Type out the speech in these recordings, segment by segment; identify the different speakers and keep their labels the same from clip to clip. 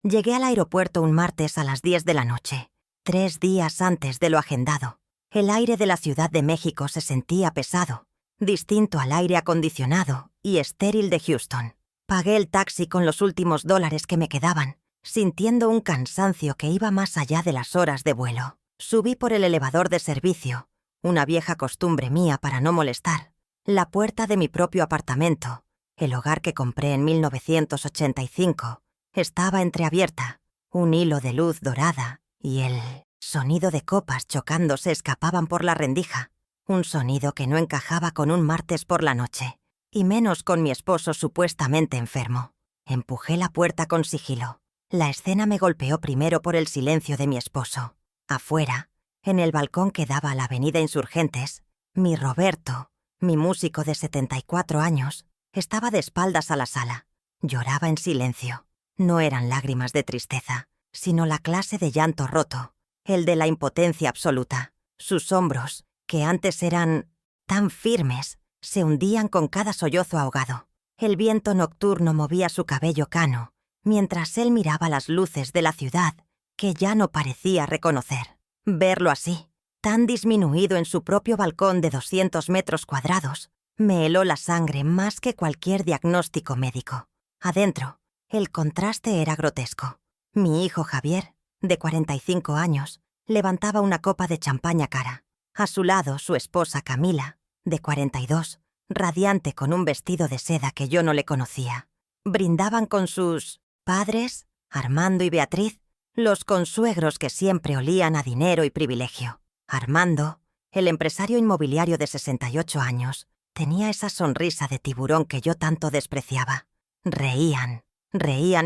Speaker 1: Llegué al aeropuerto un martes a las 10 de la noche, 3 días antes de lo agendado. El aire de la Ciudad de México se sentía pesado, distinto al aire acondicionado y estéril de Houston. Pagué el taxi con los últimos dólares que me quedaban, sintiendo un cansancio que iba más allá de las horas de vuelo. Subí por el elevador de servicio, una vieja costumbre mía para no molestar. La puerta de mi propio apartamento, el hogar que compré en 1985, estaba entreabierta. Un hilo de luz dorada y el sonido de copas chocándose escapaban por la rendija. Un sonido que no encajaba con un martes por la noche, y menos con mi esposo supuestamente enfermo. Empujé la puerta con sigilo. La escena me golpeó primero por el silencio de mi esposo. Afuera, en el balcón que daba a la avenida Insurgentes, mi Roberto, mi músico de 74 años, estaba de espaldas a la sala. Lloraba en silencio. No eran lágrimas de tristeza, sino la clase de llanto roto, el de la impotencia absoluta. Sus hombros, que antes eran tan firmes, se hundían con cada sollozo ahogado. El viento nocturno movía su cabello cano, mientras él miraba las luces de la ciudad que ya no parecía reconocer. Verlo así, tan disminuido en su propio balcón de 200 metros cuadrados, me heló la sangre más que cualquier diagnóstico médico. Adentro, el contraste era grotesco. Mi hijo Javier, de 45 años, levantaba una copa de champaña cara. A su lado, su esposa Camila, de 42, radiante con un vestido de seda que yo no le conocía. Brindaban con sus padres, Armando y Beatriz, los consuegros que siempre olían a dinero y privilegio. Armando, el empresario inmobiliario de 68 años, tenía esa sonrisa de tiburón que yo tanto despreciaba. Reían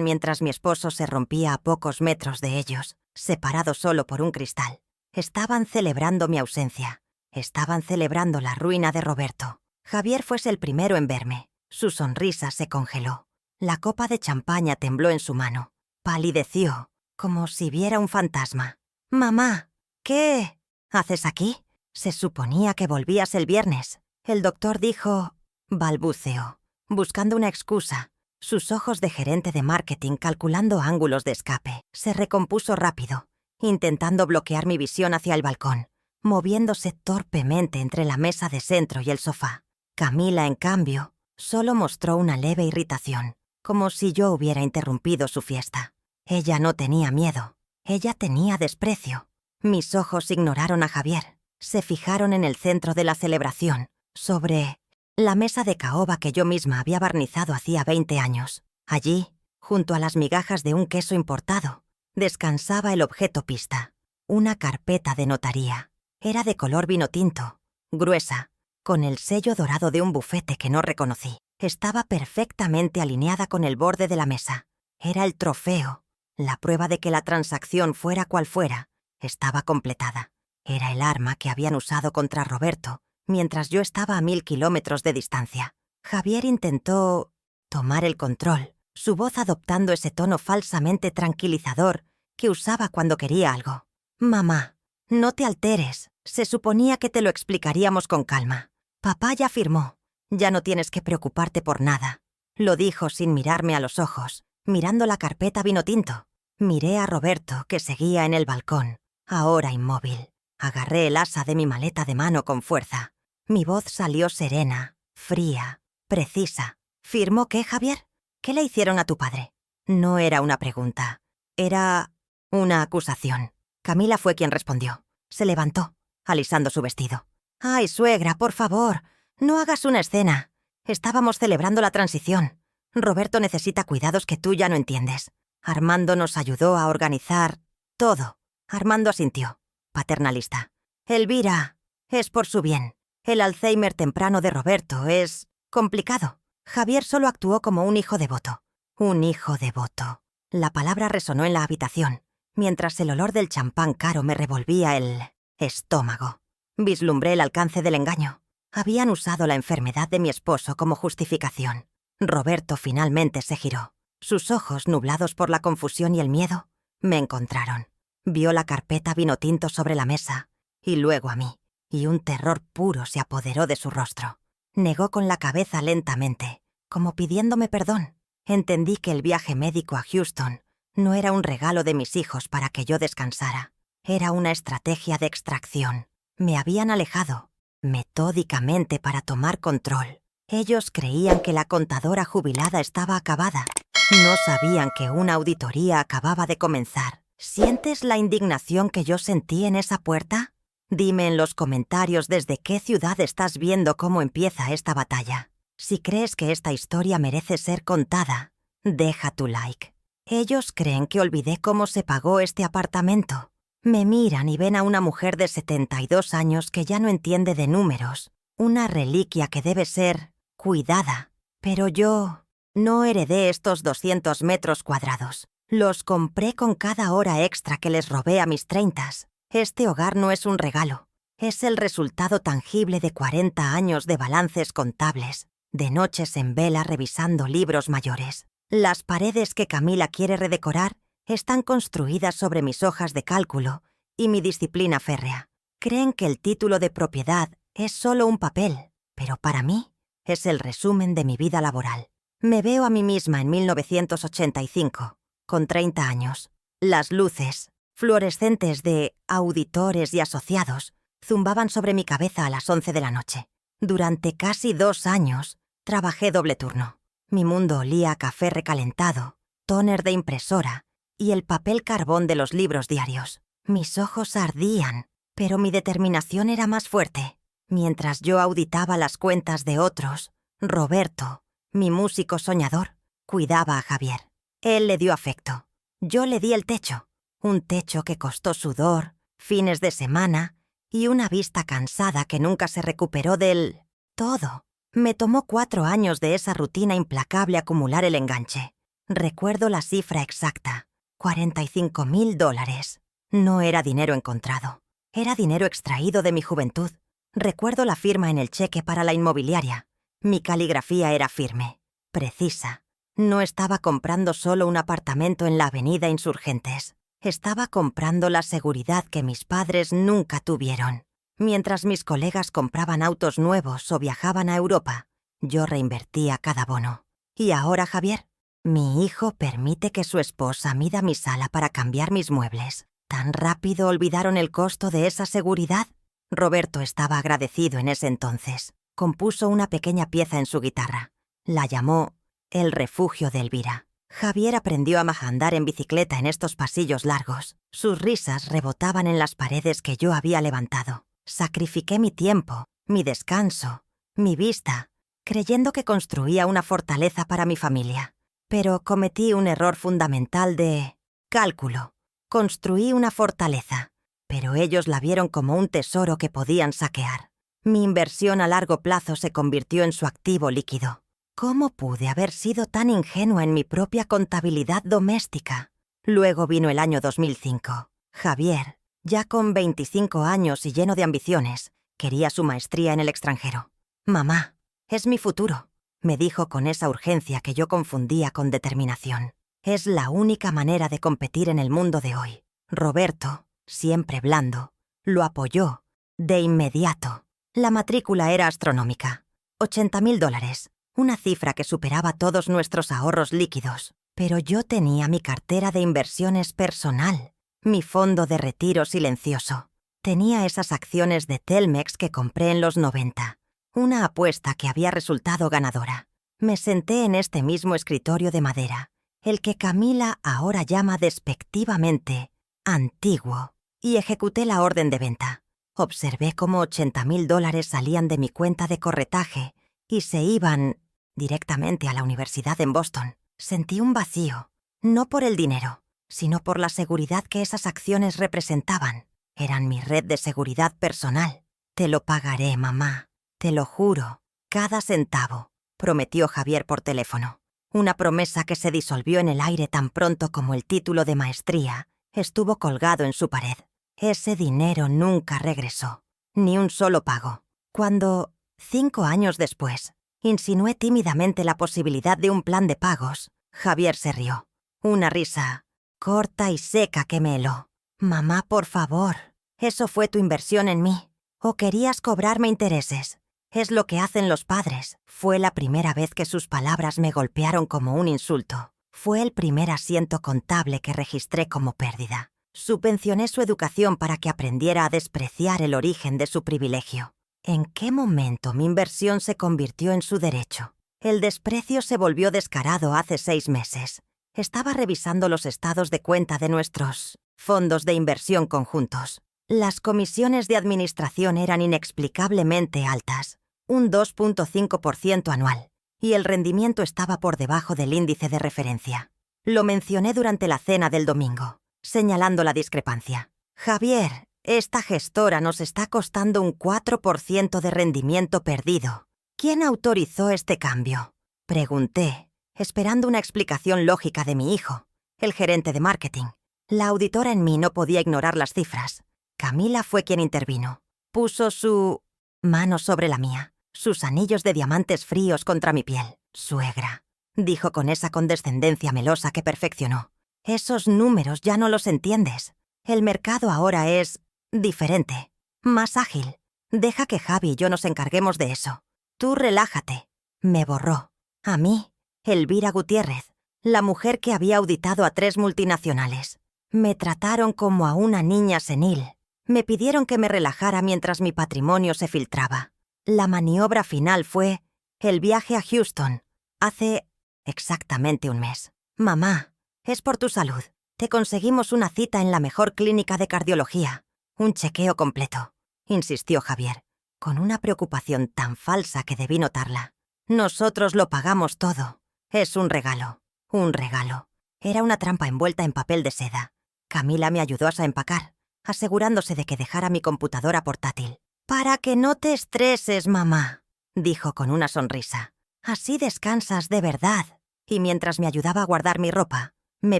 Speaker 1: mientras mi esposo se rompía a pocos metros de ellos, separado solo por un cristal. Estaban celebrando mi ausencia. Estaban celebrando la ruina de Roberto. Javier fuese el primero en verme. Su sonrisa se congeló. La copa de champaña tembló en su mano. Palideció, como si viera un fantasma. «Mamá, ¿qué haces aquí? Se suponía que volvías el viernes». El doctor dijo... balbuceó, buscando una excusa. Sus ojos de gerente de marketing calculando ángulos de escape. Se recompuso rápido, intentando bloquear mi visión hacia el balcón, moviéndose torpemente entre la mesa de centro y el sofá. Camila, en cambio, solo mostró una leve irritación, como si yo hubiera interrumpido su fiesta. Ella no tenía miedo, ella tenía desprecio. Mis ojos ignoraron a Javier, se fijaron en el centro de la celebración, sobre la mesa de caoba que yo misma había barnizado hacía 20 años. Allí, junto a las migajas de un queso importado, descansaba el objeto pista, una carpeta de notaría. Era de color vino tinto, gruesa, con el sello dorado de un bufete que no reconocí. Estaba perfectamente alineada con el borde de la mesa. Era el trofeo, la prueba de que la transacción, fuera cual fuera, estaba completada. Era el arma que habían usado contra Roberto mientras yo estaba a 1000 kilómetros de distancia. Javier intentó tomar el control, su voz adoptando ese tono falsamente tranquilizador que usaba cuando quería algo. «Mamá, no te alteres. Se suponía que te lo explicaríamos con calma. Papá ya firmó. Ya no tienes que preocuparte por nada», lo dijo sin mirarme a los ojos, mirando la carpeta vino tinto. Miré a Roberto, que seguía en el balcón, ahora inmóvil. Agarré el asa de mi maleta de mano con fuerza. Mi voz salió serena, fría, precisa. «¿Firmó qué, Javier? ¿Qué le hicieron a tu padre?» No era una pregunta, era una acusación. Camila fue quien respondió. Se levantó, alisando su vestido. «Ay, suegra, por favor, no hagas una escena. Estábamos celebrando la transición. Roberto necesita cuidados que tú ya no entiendes. Armando nos ayudó a organizar todo». Armando asintió, paternalista. «Elvira, es por su bien. El Alzheimer temprano de Roberto es complicado». Javier solo actuó como un hijo devoto. Un hijo devoto. La palabra resonó en la habitación, mientras el olor del champán caro me revolvía el estómago. Vislumbré el alcance del engaño. Habían usado la enfermedad de mi esposo como justificación. Roberto finalmente se giró. Sus ojos, nublados por la confusión y el miedo, me encontraron. Vio la carpeta vino tinto sobre la mesa, y luego a mí, y un terror puro se apoderó de su rostro. Negó con la cabeza lentamente, como pidiéndome perdón. Entendí que el viaje médico a Houston No era un regalo de mis hijos para que yo descansara. Era una estrategia de extracción. Me habían alejado, metódicamente para tomar control. Ellos creían que la contadora jubilada estaba acabada. No sabían que una auditoría acababa de comenzar. ¿Sientes la indignación que yo sentí en esa puerta? Dime en los comentarios desde qué ciudad estás viendo cómo empieza esta batalla. Si crees que esta historia merece ser contada, deja tu like. Ellos creen que olvidé cómo se pagó este apartamento. Me miran y ven a una mujer de 72 años que ya no entiende de números. Una reliquia que debe ser cuidada. Pero yo no heredé estos 200 metros cuadrados. Los compré con cada hora extra que les robé a mis 30. Este hogar no es un regalo. Es el resultado tangible de 40 años de balances contables, de noches en vela revisando libros mayores. Las paredes que Camila quiere redecorar están construidas sobre mis hojas de cálculo y mi disciplina férrea. Creen que el título de propiedad es solo un papel, pero para mí es el resumen de mi vida laboral. Me veo a mí misma en 1985, con 30 años. Las luces, fluorescentes de auditores y asociados, zumbaban sobre mi cabeza a las 11 de la noche. Durante casi 2 años, trabajé doble turno. Mi mundo olía a café recalentado, tóner de impresora y el papel carbón de los libros diarios. Mis ojos ardían, pero mi determinación era más fuerte. Mientras yo auditaba las cuentas de otros, Roberto, mi músico soñador, cuidaba a Javier. Él le dio afecto. Yo le di el techo. Un techo que costó sudor, fines de semana y una vista cansada que nunca se recuperó del todo. Me tomó 4 años de esa rutina implacable acumular el enganche. Recuerdo la cifra exacta, $45,000. No era dinero encontrado. Era dinero extraído de mi juventud. Recuerdo la firma en el cheque para la inmobiliaria. Mi caligrafía era firme, precisa. No estaba comprando solo un apartamento en la avenida Insurgentes. Estaba comprando la seguridad que mis padres nunca tuvieron. Mientras mis colegas compraban autos nuevos o viajaban a Europa, yo reinvertía cada bono. Y ahora, Javier, mi hijo permite que su esposa mida mi sala para cambiar mis muebles. ¿Tan rápido olvidaron el costo de esa seguridad? Roberto estaba agradecido en ese entonces. Compuso una pequeña pieza en su guitarra. La llamó El refugio de Elvira. Javier aprendió a andar en bicicleta en estos pasillos largos. Sus risas rebotaban en las paredes que yo había levantado. Sacrifiqué mi tiempo, mi descanso, mi vista, creyendo que construía una fortaleza para mi familia. Pero cometí un error fundamental de cálculo. Construí una fortaleza, pero ellos la vieron como un tesoro que podían saquear. Mi inversión a largo plazo se convirtió en su activo líquido. ¿Cómo pude haber sido tan ingenua en mi propia contabilidad doméstica? Luego vino el año 2005. Javier, ya con 25 años y lleno de ambiciones, quería su maestría en el extranjero. «Mamá, es mi futuro», me dijo con esa urgencia que yo confundía con determinación. Es la única manera de competir en el mundo de hoy. Roberto, siempre blando, lo apoyó de inmediato. La matrícula era astronómica, $80,000, una cifra que superaba todos nuestros ahorros líquidos. Pero yo tenía mi cartera de inversiones personal, mi fondo de retiro silencioso. Tenía esas acciones de Telmex que compré en los 90, una apuesta que había resultado ganadora. Me senté en este mismo escritorio de madera, el que Camila ahora llama despectivamente antiguo, y ejecuté la orden de venta. Observé cómo $80,000 salían de mi cuenta de corretaje y se iban directamente a la universidad en Boston. Sentí un vacío, no por el dinero, sino por la seguridad que esas acciones representaban. Eran mi red de seguridad personal. «Te lo pagaré, mamá, te lo juro, cada centavo», prometió Javier por teléfono. Una promesa que se disolvió en el aire tan pronto como el título de maestría estuvo colgado en su pared. Ese dinero nunca regresó, ni un solo pago. Cuando, 5 años después, insinué tímidamente la posibilidad de un plan de pagos, Javier se rió. Una risa corta y seca que me heló. «Mamá, por favor, eso fue tu inversión en mí. ¿O querías cobrarme intereses? Es lo que hacen los padres». Fue la primera vez que sus palabras me golpearon como un insulto. Fue el primer asiento contable que registré como pérdida. Subvencioné su educación para que aprendiera a despreciar el origen de su privilegio. ¿En qué momento mi inversión se convirtió en su derecho? El desprecio se volvió descarado hace 6 meses. Estaba revisando los estados de cuenta de nuestros fondos de inversión conjuntos. Las comisiones de administración eran inexplicablemente altas, un 2.5% anual, y el rendimiento estaba por debajo del índice de referencia. Lo mencioné durante la cena del domingo, señalando la discrepancia. Javier, esta gestora nos está costando un 4% de rendimiento perdido. ¿Quién autorizó este cambio? Pregunté, esperando una explicación lógica de mi hijo, el gerente de marketing. La auditora en mí no podía ignorar las cifras. Camila fue quien intervino. Puso su mano sobre la mía, sus anillos de diamantes fríos contra mi piel. Suegra, dijo con esa condescendencia melosa que perfeccionó. Esos números ya no los entiendes. El mercado ahora es diferente, más ágil. Deja que Javi y yo nos encarguemos de eso. Tú relájate. Me borró. A mí, Elvira Gutiérrez, la mujer que había auditado a 3 multinacionales. Me trataron como a una niña senil. Me pidieron que me relajara mientras mi patrimonio se filtraba. La maniobra final fue el viaje a Houston, hace exactamente un mes. Mamá, es por tu salud. Te conseguimos una cita en la mejor clínica de cardiología. Un chequeo completo, insistió Javier, con una preocupación tan falsa que debí notarla. Nosotros lo pagamos todo. Es un regalo. Un regalo. Era una trampa envuelta en papel de seda. Camila me ayudó a empacar, asegurándose de que dejara mi computadora portátil. «Para que no te estreses, mamá», dijo con una sonrisa. «Así descansas de verdad». Y mientras me ayudaba a guardar mi ropa, me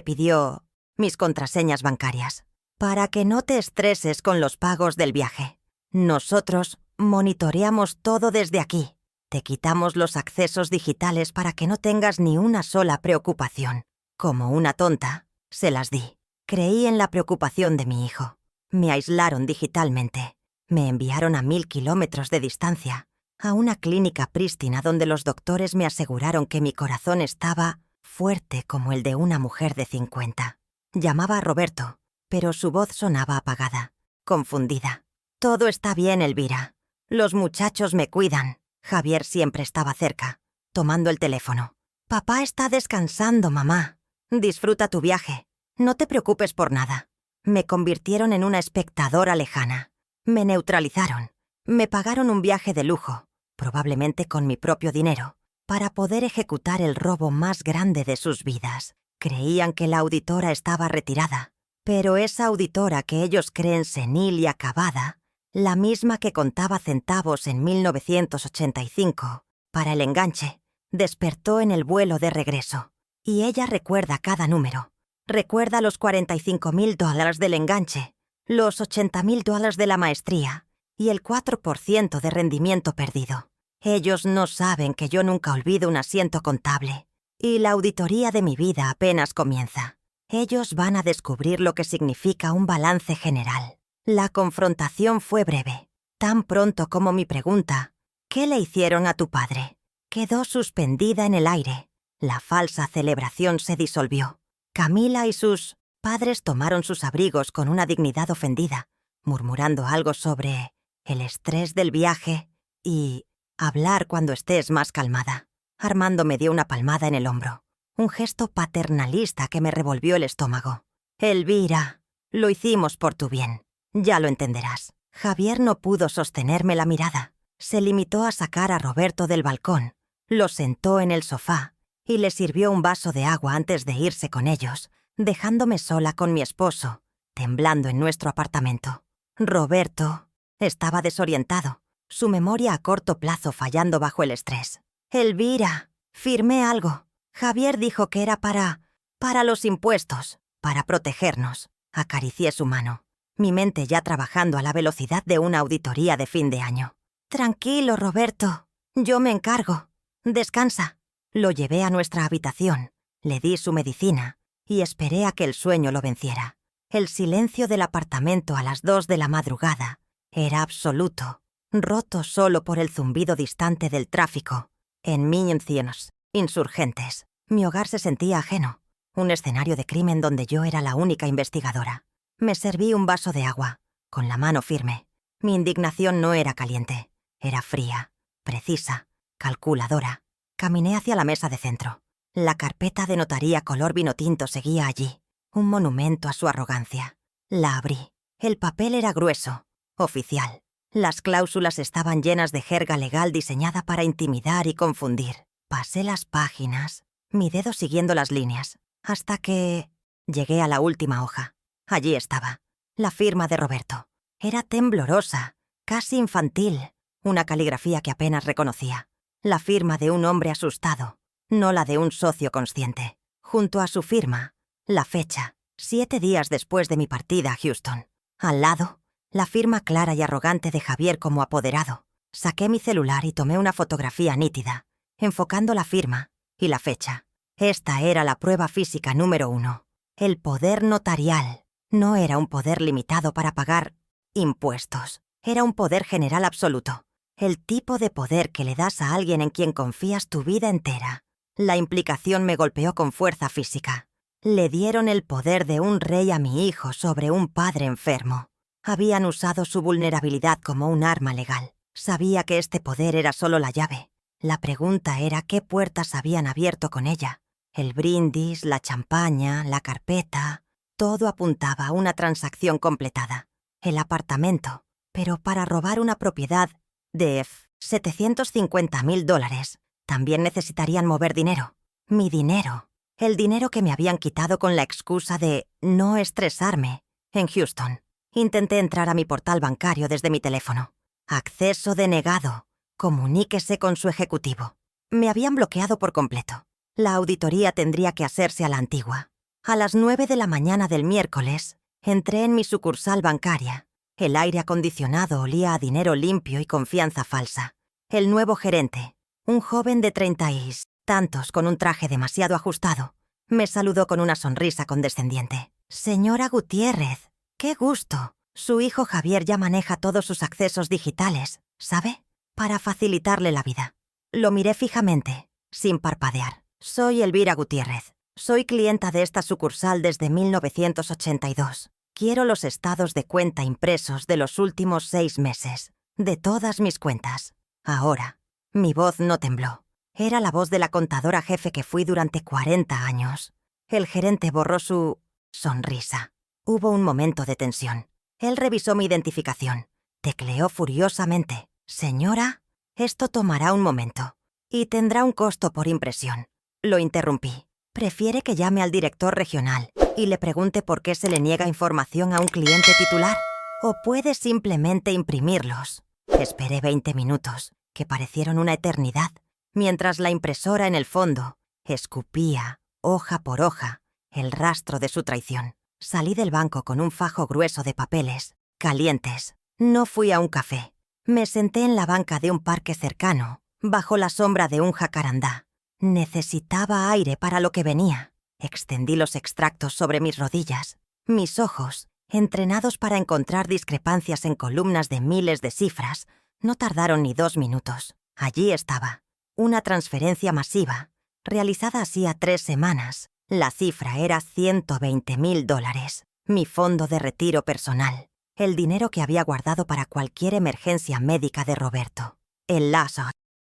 Speaker 1: pidió mis contraseñas bancarias. «Para que no te estreses con los pagos del viaje. Nosotros monitoreamos todo desde aquí. Te quitamos los accesos digitales para que no tengas ni una sola preocupación». Como una tonta, se las di. Creí en la preocupación de mi hijo. Me aislaron digitalmente. Me enviaron a 1000 kilómetros de distancia, a una clínica prístina donde los doctores me aseguraron que mi corazón estaba fuerte como el de una mujer de 50. Llamaba a Roberto, pero su voz sonaba apagada, confundida. «Todo está bien, Elvira. Los muchachos me cuidan». Javier siempre estaba cerca, tomando el teléfono. «Papá está descansando, mamá. Disfruta tu viaje. No te preocupes por nada». Me convirtieron en una espectadora lejana. Me neutralizaron. Me pagaron un viaje de lujo, probablemente con mi propio dinero, para poder ejecutar el robo más grande de sus vidas. Creían que la auditora estaba retirada, pero esa auditora que ellos creen senil y acabada, la misma que contaba centavos en 1985 para el enganche, despertó en el vuelo de regreso. Y ella recuerda cada número. Recuerda los $45,000 del enganche, los $80,000 de la maestría y el 4% de rendimiento perdido. Ellos no saben que yo nunca olvido un asiento contable. Y la auditoría de mi vida apenas comienza. Ellos van a descubrir lo que significa un balance general. La confrontación fue breve, tan pronto como mi pregunta, ¿qué le hicieron a tu padre?, quedó suspendida en el aire. La falsa celebración se disolvió. Camila y sus padres tomaron sus abrigos con una dignidad ofendida, murmurando algo sobre el estrés del viaje y hablar cuando estés más calmada. Armando me dio una palmada en el hombro, un gesto paternalista que me revolvió el estómago. «Elvira, lo hicimos por tu bien. Ya lo entenderás». Javier no pudo sostenerme la mirada. Se limitó a sacar a Roberto del balcón, lo sentó en el sofá y le sirvió un vaso de agua antes de irse con ellos, dejándome sola con mi esposo, temblando en nuestro apartamento. Roberto estaba desorientado, su memoria a corto plazo fallando bajo el estrés. «Elvira, firmé algo. Javier dijo que era para los impuestos, para protegernos». Acaricié su mano, mi mente ya trabajando a la velocidad de una auditoría de fin de año. «Tranquilo, Roberto, yo me encargo. Descansa». Lo llevé a nuestra habitación, le di su medicina y esperé a que el sueño lo venciera. El silencio del apartamento a las 2 de la madrugada era absoluto, roto solo por el zumbido distante del tráfico. En Miñoncinos, Insurgentes, mi hogar se sentía ajeno, un escenario de crimen donde yo era la única investigadora. Me serví un vaso de agua, con la mano firme. Mi indignación no era caliente, era fría, precisa, calculadora. Caminé hacia la mesa de centro. La carpeta de notaría color vino tinto seguía allí, un monumento a su arrogancia. La abrí. El papel era grueso, oficial. Las cláusulas estaban llenas de jerga legal diseñada para intimidar y confundir. Pasé las páginas, mi dedo siguiendo las líneas, hasta que llegué a la última hoja. Allí estaba, la firma de Roberto. Era temblorosa, casi infantil, una caligrafía que apenas reconocía. La firma de un hombre asustado, no la de un socio consciente. Junto a su firma, la fecha, 7 días después de mi partida a Houston. Al lado, la firma clara y arrogante de Javier como apoderado. Saqué mi celular y tomé una fotografía nítida, enfocando la firma y la fecha. Esta era la prueba física número 1. El poder notarial no era un poder limitado para pagar impuestos. Era un poder general absoluto. El tipo de poder que le das a alguien en quien confías tu vida entera. La implicación me golpeó con fuerza física. Le dieron el poder de un rey a mi hijo sobre un padre enfermo. Habían usado su vulnerabilidad como un arma legal. Sabía que este poder era solo la llave. La pregunta era qué puertas habían abierto con ella. El brindis, la champaña, la carpeta... Todo apuntaba a una transacción completada. El apartamento, pero para robar una propiedad de $750,000, también necesitarían mover dinero. Mi dinero. El dinero que me habían quitado con la excusa de no estresarme en Houston. Intenté entrar a mi portal bancario desde mi teléfono. Acceso denegado. Comuníquese con su ejecutivo. Me habían bloqueado por completo. La auditoría tendría que hacerse a la antigua. A las 9 de la mañana del miércoles, entré en mi sucursal bancaria. El aire acondicionado olía a dinero limpio y confianza falsa. El nuevo gerente, un joven de 30 y tantos con un traje demasiado ajustado, me saludó con una sonrisa condescendiente. «Señora Gutiérrez, qué gusto. Su hijo Javier ya maneja todos sus accesos digitales, ¿sabe? Para facilitarle la vida». Lo miré fijamente, sin parpadear. «Soy Elvira Gutiérrez. Soy clienta de esta sucursal desde 1982. Quiero los estados de cuenta impresos de los últimos 6 meses, de todas mis cuentas. Ahora». Mi voz no tembló. Era la voz de la contadora jefe que fui durante 40 años. El gerente borró su sonrisa. Hubo un momento de tensión. Él revisó mi identificación. Tecleó furiosamente. «Señora, esto tomará un momento. Y tendrá un costo por impresión». Lo interrumpí. «¿Prefiere que llame al director regional y le pregunte por qué se le niega información a un cliente titular? ¿O puede simplemente imprimirlos?» Esperé 20 minutos, que parecieron una eternidad, mientras la impresora en el fondo escupía, hoja por hoja, el rastro de su traición. Salí del banco con un fajo grueso de papeles, calientes. No fui a un café. Me senté en la banca de un parque cercano, bajo la sombra de un jacarandá. Necesitaba aire para lo que venía. Extendí los extractos sobre mis rodillas. Mis ojos, entrenados para encontrar discrepancias en columnas de miles de cifras, no tardaron ni 2 minutos. Allí estaba. Una transferencia masiva, realizada hacía 3 semanas. La cifra era $120,000. Mi fondo de retiro personal. El dinero que había guardado para cualquier emergencia médica de Roberto. El lazo.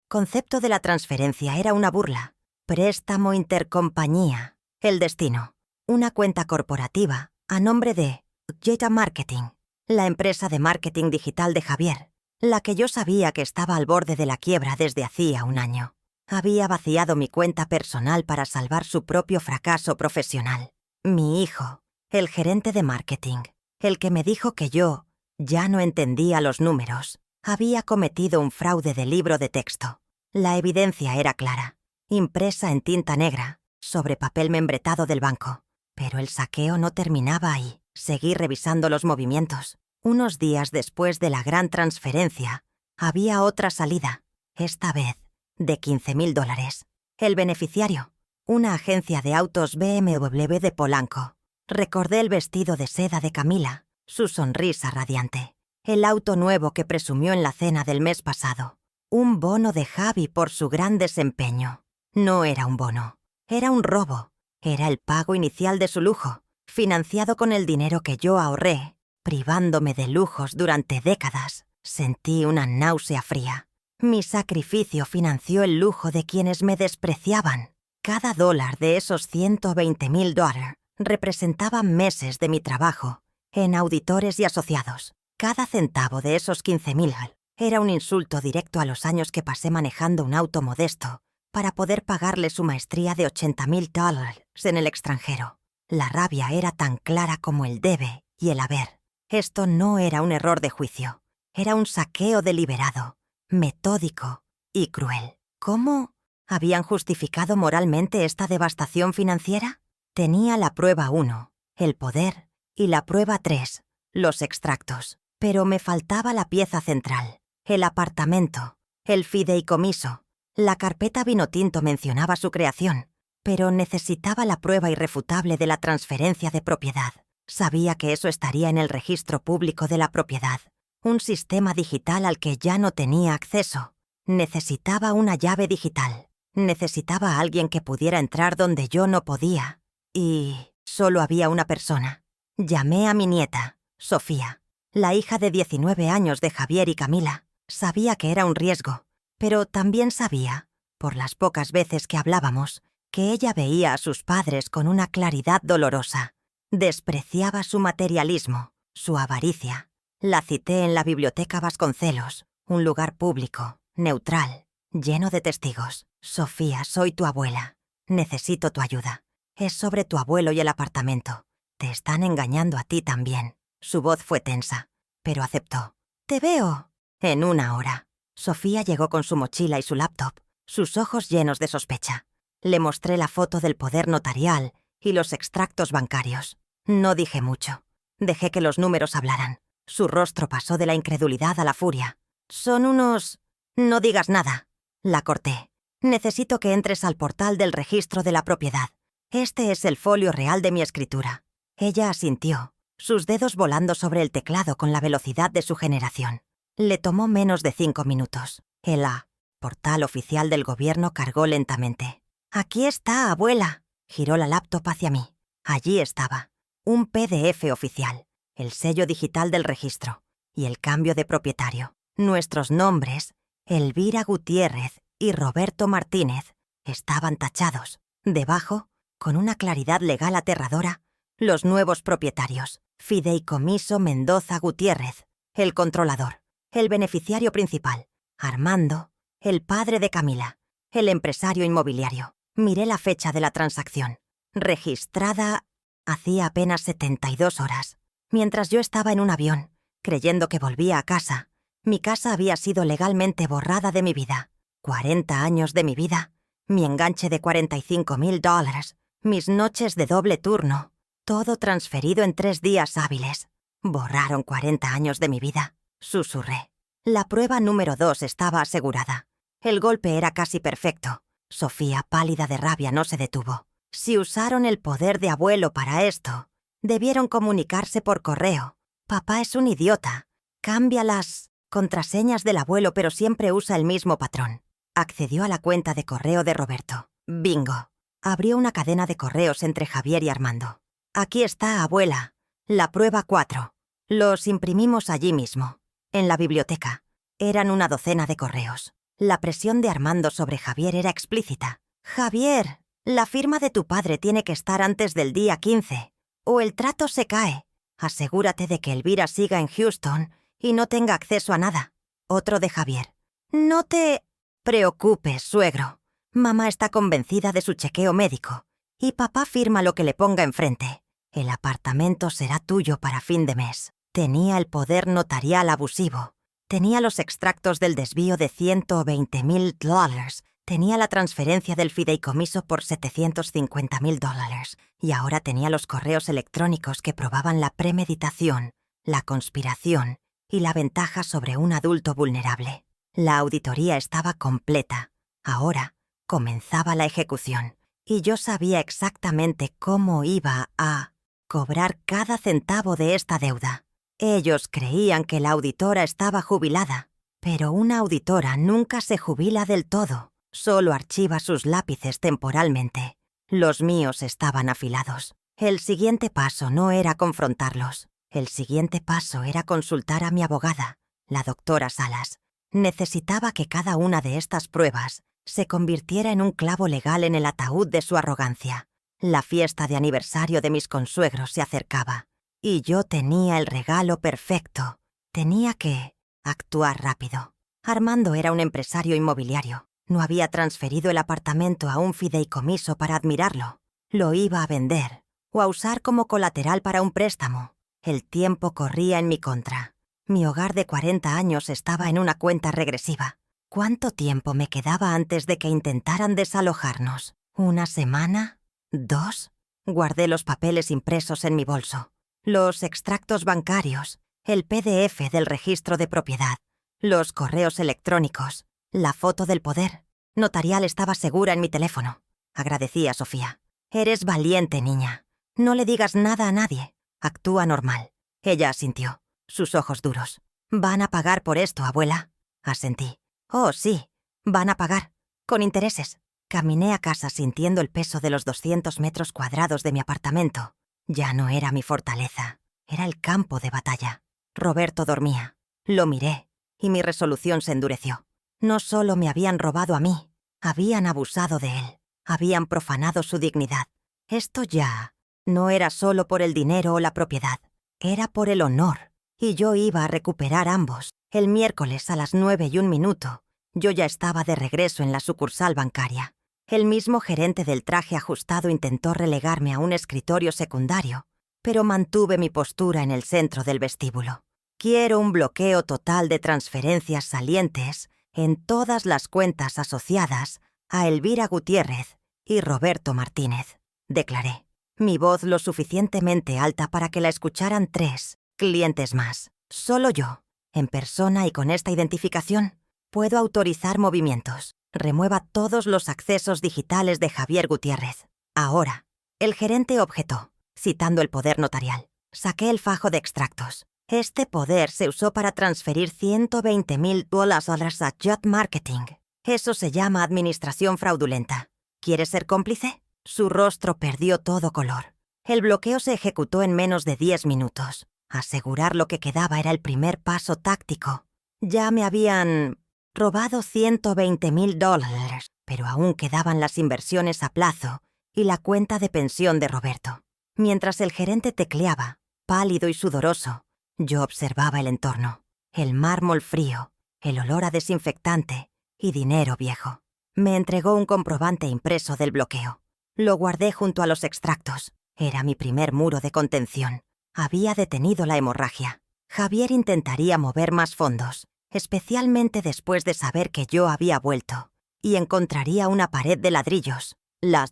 Speaker 1: Concepto de la transferencia era una burla. Préstamo intercompañía. El destino. Una cuenta corporativa a nombre de Jeta Marketing, la empresa de marketing digital de Javier, la que yo sabía que estaba al borde de la quiebra desde hacía un año. Había vaciado mi cuenta personal para salvar su propio fracaso profesional. Mi hijo, el gerente de marketing, el que me dijo que yo ya no entendía los números, había cometido un fraude de libro de texto. La evidencia era clara, impresa en tinta negra, sobre papel membretado del banco. Pero el saqueo no terminaba ahí. Seguí revisando los movimientos. Unos días después de la gran transferencia, había otra salida, esta vez de $15,000. El beneficiario, una agencia de autos BMW de Polanco. Recordé el vestido de seda de Camila, su sonrisa radiante, el auto nuevo que presumió en la cena del mes pasado. Un bono de Javi por su gran desempeño. No era un bono, era un robo. Era el pago inicial de su lujo, financiado con el dinero que yo ahorré. Privándome de lujos durante décadas, sentí una náusea fría. Mi sacrificio financió el lujo de quienes me despreciaban. Cada dólar de esos $120,000 representaba meses de mi trabajo en auditores y asociados. Cada centavo de esos 15,000 era un insulto directo a los años que pasé manejando un auto modesto para poder pagarle su maestría de $80,000 en el extranjero. La rabia era tan clara como el debe y el haber. Esto no era un error de juicio, era un saqueo deliberado, metódico y cruel. ¿Cómo habían justificado moralmente esta devastación financiera? Tenía la prueba 1, el poder, y la prueba 3, los extractos. Pero me faltaba la pieza central, el apartamento, el fideicomiso. La carpeta vinotinto mencionaba su creación, pero necesitaba la prueba irrefutable de la transferencia de propiedad. Sabía que eso estaría en el registro público de la propiedad, un sistema digital al que ya no tenía acceso. Necesitaba una llave digital. Necesitaba a alguien que pudiera entrar donde yo no podía. Y solo había una persona. Llamé a mi nieta, Sofía, la hija de 19 años de Javier y Camila. Sabía que era un riesgo, pero también sabía, por las pocas veces que hablábamos, que ella veía a sus padres con una claridad dolorosa. Despreciaba su materialismo, su avaricia. La cité en la Biblioteca Vasconcelos, un lugar público, neutral, lleno de testigos. Sofía, soy tu abuela. Necesito tu ayuda. Es sobre tu abuelo y el apartamento. Te están engañando a ti también. Su voz fue tensa, pero aceptó. Te veo. En 1 hora. Sofía llegó con su mochila y su laptop, sus ojos llenos de sospecha. Le mostré la foto del poder notarial y los extractos bancarios. No dije mucho. Dejé que los números hablaran. Su rostro pasó de la incredulidad a la furia. Son unos... No digas nada. La corté. Necesito que entres al portal del registro de la propiedad. Este es el folio real de mi escritura. Ella asintió, sus dedos volando sobre el teclado con la velocidad de su generación. Le tomó menos de 5 minutos. El portal oficial del gobierno cargó lentamente. Aquí está, abuela. Giró la laptop hacia mí. Allí estaba. Un PDF oficial, el sello digital del registro y el cambio de propietario. Nuestros nombres, Elvira Gutiérrez y Roberto Martínez, estaban tachados. Debajo, con una claridad legal aterradora, los nuevos propietarios. Fideicomiso Mendoza Gutiérrez, el controlador, el beneficiario principal. Armando, el padre de Camila, el empresario inmobiliario. Miré la fecha de la transacción. Registrada hacía apenas 72 horas. Mientras yo estaba en un avión, creyendo que volvía a casa, mi casa había sido legalmente borrada de mi vida. 40 años de mi vida, mi enganche de $45,000, mis noches de doble turno, todo transferido en 3 días hábiles. Borraron 40 años de mi vida, susurré. La prueba número 2 estaba asegurada. El golpe era casi perfecto. Sofía, pálida de rabia, no se detuvo. Si usaron el poder de abuelo para esto, debieron comunicarse por correo. Papá es un idiota. Cambia las contraseñas del abuelo, pero siempre usa el mismo patrón. Accedió a la cuenta de correo de Roberto. Bingo. Abrió una cadena de correos entre Javier y Armando. Aquí está, abuela. La prueba 4. Los imprimimos allí mismo, en la biblioteca. Eran una docena de correos. La presión de Armando sobre Javier era explícita. Javier, la firma de tu padre tiene que estar antes del día 15, o el trato se cae. Asegúrate de que Elvira siga en Houston y no tenga acceso a nada. Otro de Javier. No te preocupes, suegro. Mamá está convencida de su chequeo médico y papá firma lo que le ponga enfrente. El apartamento será tuyo para fin de mes. Tenía el poder notarial abusivo. Tenía los extractos del desvío de $120,000. Tenía la transferencia del fideicomiso por $750,000. Y ahora tenía los correos electrónicos que probaban la premeditación, la conspiración y la ventaja sobre un adulto vulnerable. La auditoría estaba completa. Ahora comenzaba la ejecución. Y yo sabía exactamente cómo iba a cobrar cada centavo de esta deuda. Ellos creían que la auditora estaba jubilada, pero una auditora nunca se jubila del todo, solo archiva sus lápices temporalmente. Los míos estaban afilados. El siguiente paso no era confrontarlos. El siguiente paso era consultar a mi abogada, la doctora Salas. Necesitaba que cada una de estas pruebas se convirtiera en un clavo legal en el ataúd de su arrogancia. La fiesta de aniversario de mis consuegros se acercaba, y yo tenía el regalo perfecto. Tenía que actuar rápido. Armando era un empresario inmobiliario. No había transferido el apartamento a un fideicomiso para admirarlo. Lo iba a vender o a usar como colateral para un préstamo. El tiempo corría en mi contra. Mi hogar de 40 años estaba en una cuenta regresiva. ¿Cuánto tiempo me quedaba antes de que intentaran desalojarnos? ¿Una semana? ¿2? Guardé los papeles impresos en mi bolso. Los extractos bancarios, el PDF del registro de propiedad, los correos electrónicos, la foto del poder notarial estaba segura en mi teléfono. Agradecí a Sofía. Eres valiente, niña. No le digas nada a nadie. Actúa normal. Ella asintió, sus ojos duros. ¿Van a pagar por esto, abuela? Asentí. Oh, sí, van a pagar. Con intereses. Caminé a casa sintiendo el peso de los 200 metros cuadrados de mi apartamento. Ya no era mi fortaleza, era el campo de batalla. Roberto dormía. Lo miré, y mi resolución se endureció. No solo me habían robado a mí, habían abusado de él, habían profanado su dignidad. Esto ya no era solo por el dinero o la propiedad, era por el honor, y yo iba a recuperar ambos. El miércoles a las 9:01, yo ya estaba de regreso en la sucursal bancaria. El mismo gerente del traje ajustado intentó relegarme a un escritorio secundario, pero mantuve mi postura en el centro del vestíbulo. Quiero un bloqueo total de transferencias salientes en todas las cuentas asociadas a Elvira Gutiérrez y Roberto Martínez, declaré. Mi voz lo suficientemente alta para que la escucharan 3 clientes más. Solo yo, en persona y con esta identificación, puedo autorizar movimientos. Remueva todos los accesos digitales de Javier Gutiérrez. Ahora, el gerente objetó, citando el poder notarial. Saqué el fajo de extractos. Este poder se usó para transferir $120,000 a Jot Marketing. Eso se llama administración fraudulenta. ¿Quieres ser cómplice? Su rostro perdió todo color. El bloqueo se ejecutó en menos de 10 minutos. Asegurar lo que quedaba era el primer paso táctico. Ya me habían robado $120,000, pero aún quedaban las inversiones a plazo y la cuenta de pensión de Roberto. Mientras el gerente tecleaba, pálido y sudoroso, yo observaba el entorno, el mármol frío, el olor a desinfectante y dinero viejo. Me entregó un comprobante impreso del bloqueo. Lo guardé junto a los extractos. Era mi primer muro de contención. Había detenido la hemorragia. Javier intentaría mover más fondos, especialmente después de saber que yo había vuelto, y encontraría una pared de ladrillos. La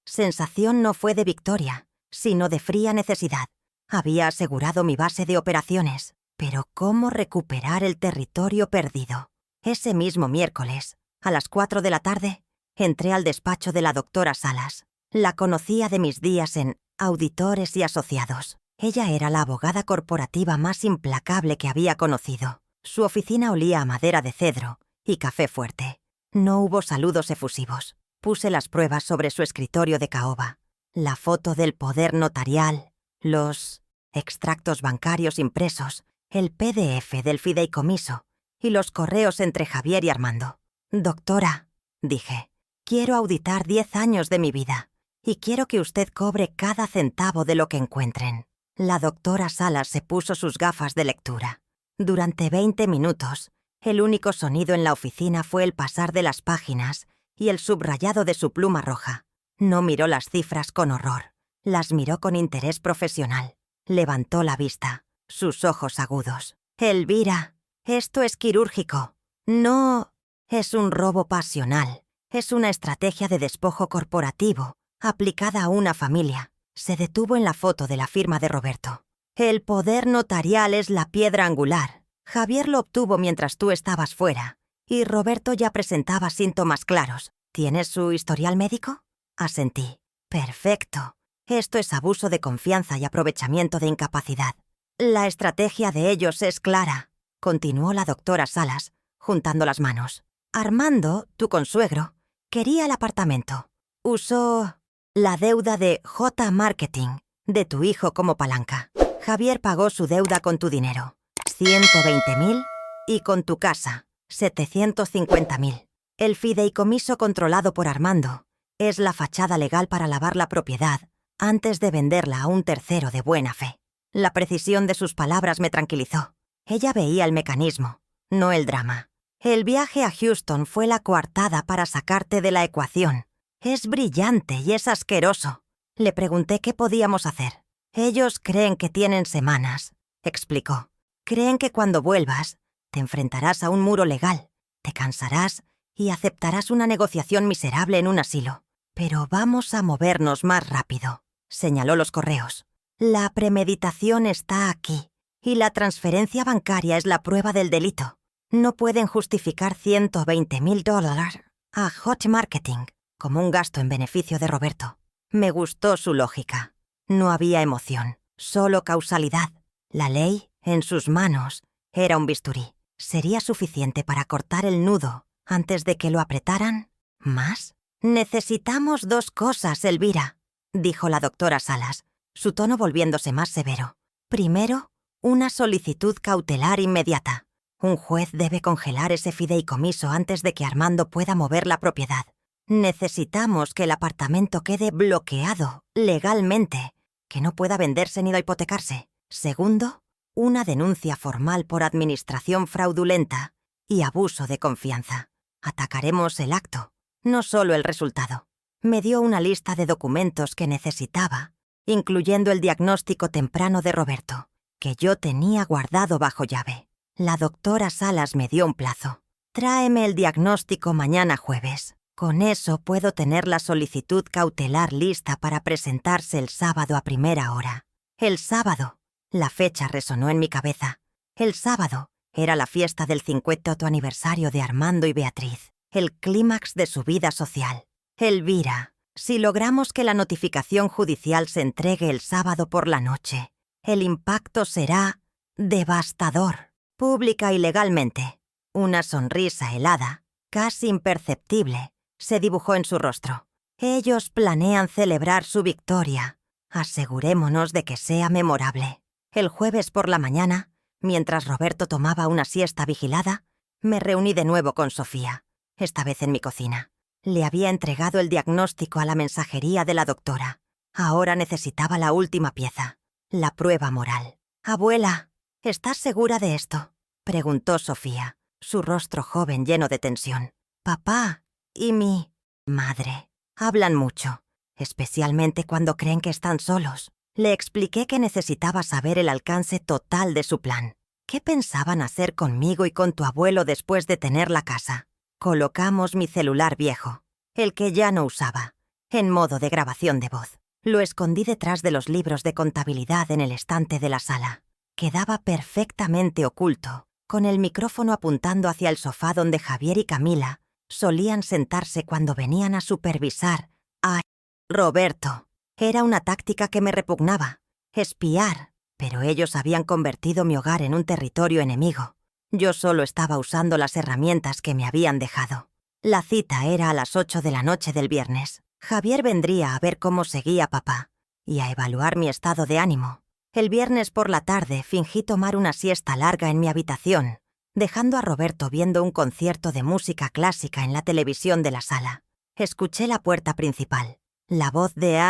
Speaker 1: sensación no fue de victoria, sino de fría necesidad. Había asegurado mi base de operaciones, pero ¿cómo recuperar el territorio perdido? Ese mismo miércoles, a las 4 de la tarde, entré al despacho de la doctora Salas. La conocía de mis días en Auditores y Asociados. Ella era la abogada corporativa más implacable que había conocido. Su oficina olía a madera de cedro y café fuerte. No hubo saludos efusivos. Puse las pruebas sobre su escritorio de caoba. La foto del poder notarial, los extractos bancarios impresos, el PDF del fideicomiso y los correos entre Javier y Armando. Doctora, dije, quiero auditar 10 años de mi vida y quiero que usted cobre cada centavo de lo que encuentren. La doctora Salas se puso sus gafas de lectura. Durante 20 minutos, el único sonido en la oficina fue el pasar de las páginas y el subrayado de su pluma roja. No miró las cifras con horror, las miró con interés profesional. Levantó la vista, sus ojos agudos. Elvira, esto es quirúrgico. No es un robo pasional. Es una estrategia de despojo corporativo, aplicada a una familia. Se detuvo en la foto de la firma de Roberto. El poder notarial es la piedra angular. Javier lo obtuvo mientras tú estabas fuera, y Roberto ya presentaba síntomas claros. ¿Tienes su historial médico? Asentí. Perfecto. Esto es abuso de confianza y aprovechamiento de incapacidad. La estrategia de ellos es clara, continuó la doctora Salas, juntando las manos. Armando, tu consuegro, quería el apartamento. Usó La deuda de J Marketing, de tu hijo como palanca. Javier pagó su deuda con tu dinero, 120.000, y con tu casa, 750.000. El fideicomiso controlado por Armando es la fachada legal para lavar la propiedad antes de venderla a un tercero de buena fe. La precisión de sus palabras me tranquilizó. Ella veía el mecanismo, no el drama. El viaje a Houston fue la coartada para sacarte de la ecuación. Es brillante y es asqueroso. Le pregunté qué podíamos hacer. Ellos creen que tienen semanas, explicó. Creen que cuando vuelvas, te enfrentarás a un muro legal, te cansarás y aceptarás una negociación miserable en un asilo. Pero vamos a movernos más rápido, señaló los correos. La premeditación está aquí, y la transferencia bancaria es la prueba del delito. No pueden justificar $120.000 a Hot Marketing como un gasto en beneficio de Roberto. Me gustó su lógica. No había emoción, solo causalidad. La ley, en sus manos, era un bisturí. ¿Sería suficiente para cortar el nudo antes de que lo apretaran? ¿Más? Necesitamos dos cosas, Elvira, dijo la doctora Salas, su tono volviéndose más severo. Primero, una solicitud cautelar inmediata. Un juez debe congelar ese fideicomiso antes de que Armando pueda mover la propiedad. Necesitamos que el apartamento quede bloqueado legalmente, que no pueda venderse ni hipotecarse. Segundo, una denuncia formal por administración fraudulenta y abuso de confianza. Atacaremos el acto, no solo el resultado. Me dio una lista de documentos que necesitaba, incluyendo el diagnóstico temprano de Roberto, que yo tenía guardado bajo llave. La doctora Salas me dio un plazo. Tráeme el diagnóstico mañana jueves. Con eso puedo tener la solicitud cautelar lista para presentarse el sábado a primera hora. El sábado. La fecha resonó en mi cabeza. El sábado era la fiesta del 50º aniversario de Armando y Beatriz, el clímax de su vida social. Elvira, si logramos que la notificación judicial se entregue el sábado por la noche, el impacto será devastador, pública y legalmente. Una sonrisa helada, casi imperceptible, se dibujó en su rostro. Ellos planean celebrar su victoria. Asegurémonos de que sea memorable. El jueves por la mañana, mientras Roberto tomaba una siesta vigilada, me reuní de nuevo con Sofía, esta vez en mi cocina. Le había entregado el diagnóstico a la mensajería de la doctora. Ahora necesitaba la última pieza, la prueba moral. «Abuela, ¿estás segura de esto?», preguntó Sofía, su rostro joven lleno de tensión. «Papá y mi madre hablan mucho, especialmente cuando creen que están solos». Le expliqué que necesitaba saber el alcance total de su plan. ¿Qué pensaban hacer conmigo y con tu abuelo después de tener la casa? Colocamos mi celular viejo, el que ya no usaba, en modo de grabación de voz. Lo escondí detrás de los libros de contabilidad en el estante de la sala. Quedaba perfectamente oculto, con el micrófono apuntando hacia el sofá donde Javier y Camila solían sentarse cuando venían a supervisar a Roberto. Era una táctica que me repugnaba, espiar, pero ellos habían convertido mi hogar en un territorio enemigo. Yo solo estaba usando las herramientas que me habían dejado. La cita era a las 8 de la noche del viernes. Javier vendría a ver cómo seguía papá y a evaluar mi estado de ánimo. El viernes por la tarde fingí tomar una siesta larga en mi habitación, dejando a Roberto viendo un concierto de música clásica en la televisión de la sala. Escuché la puerta principal, la voz de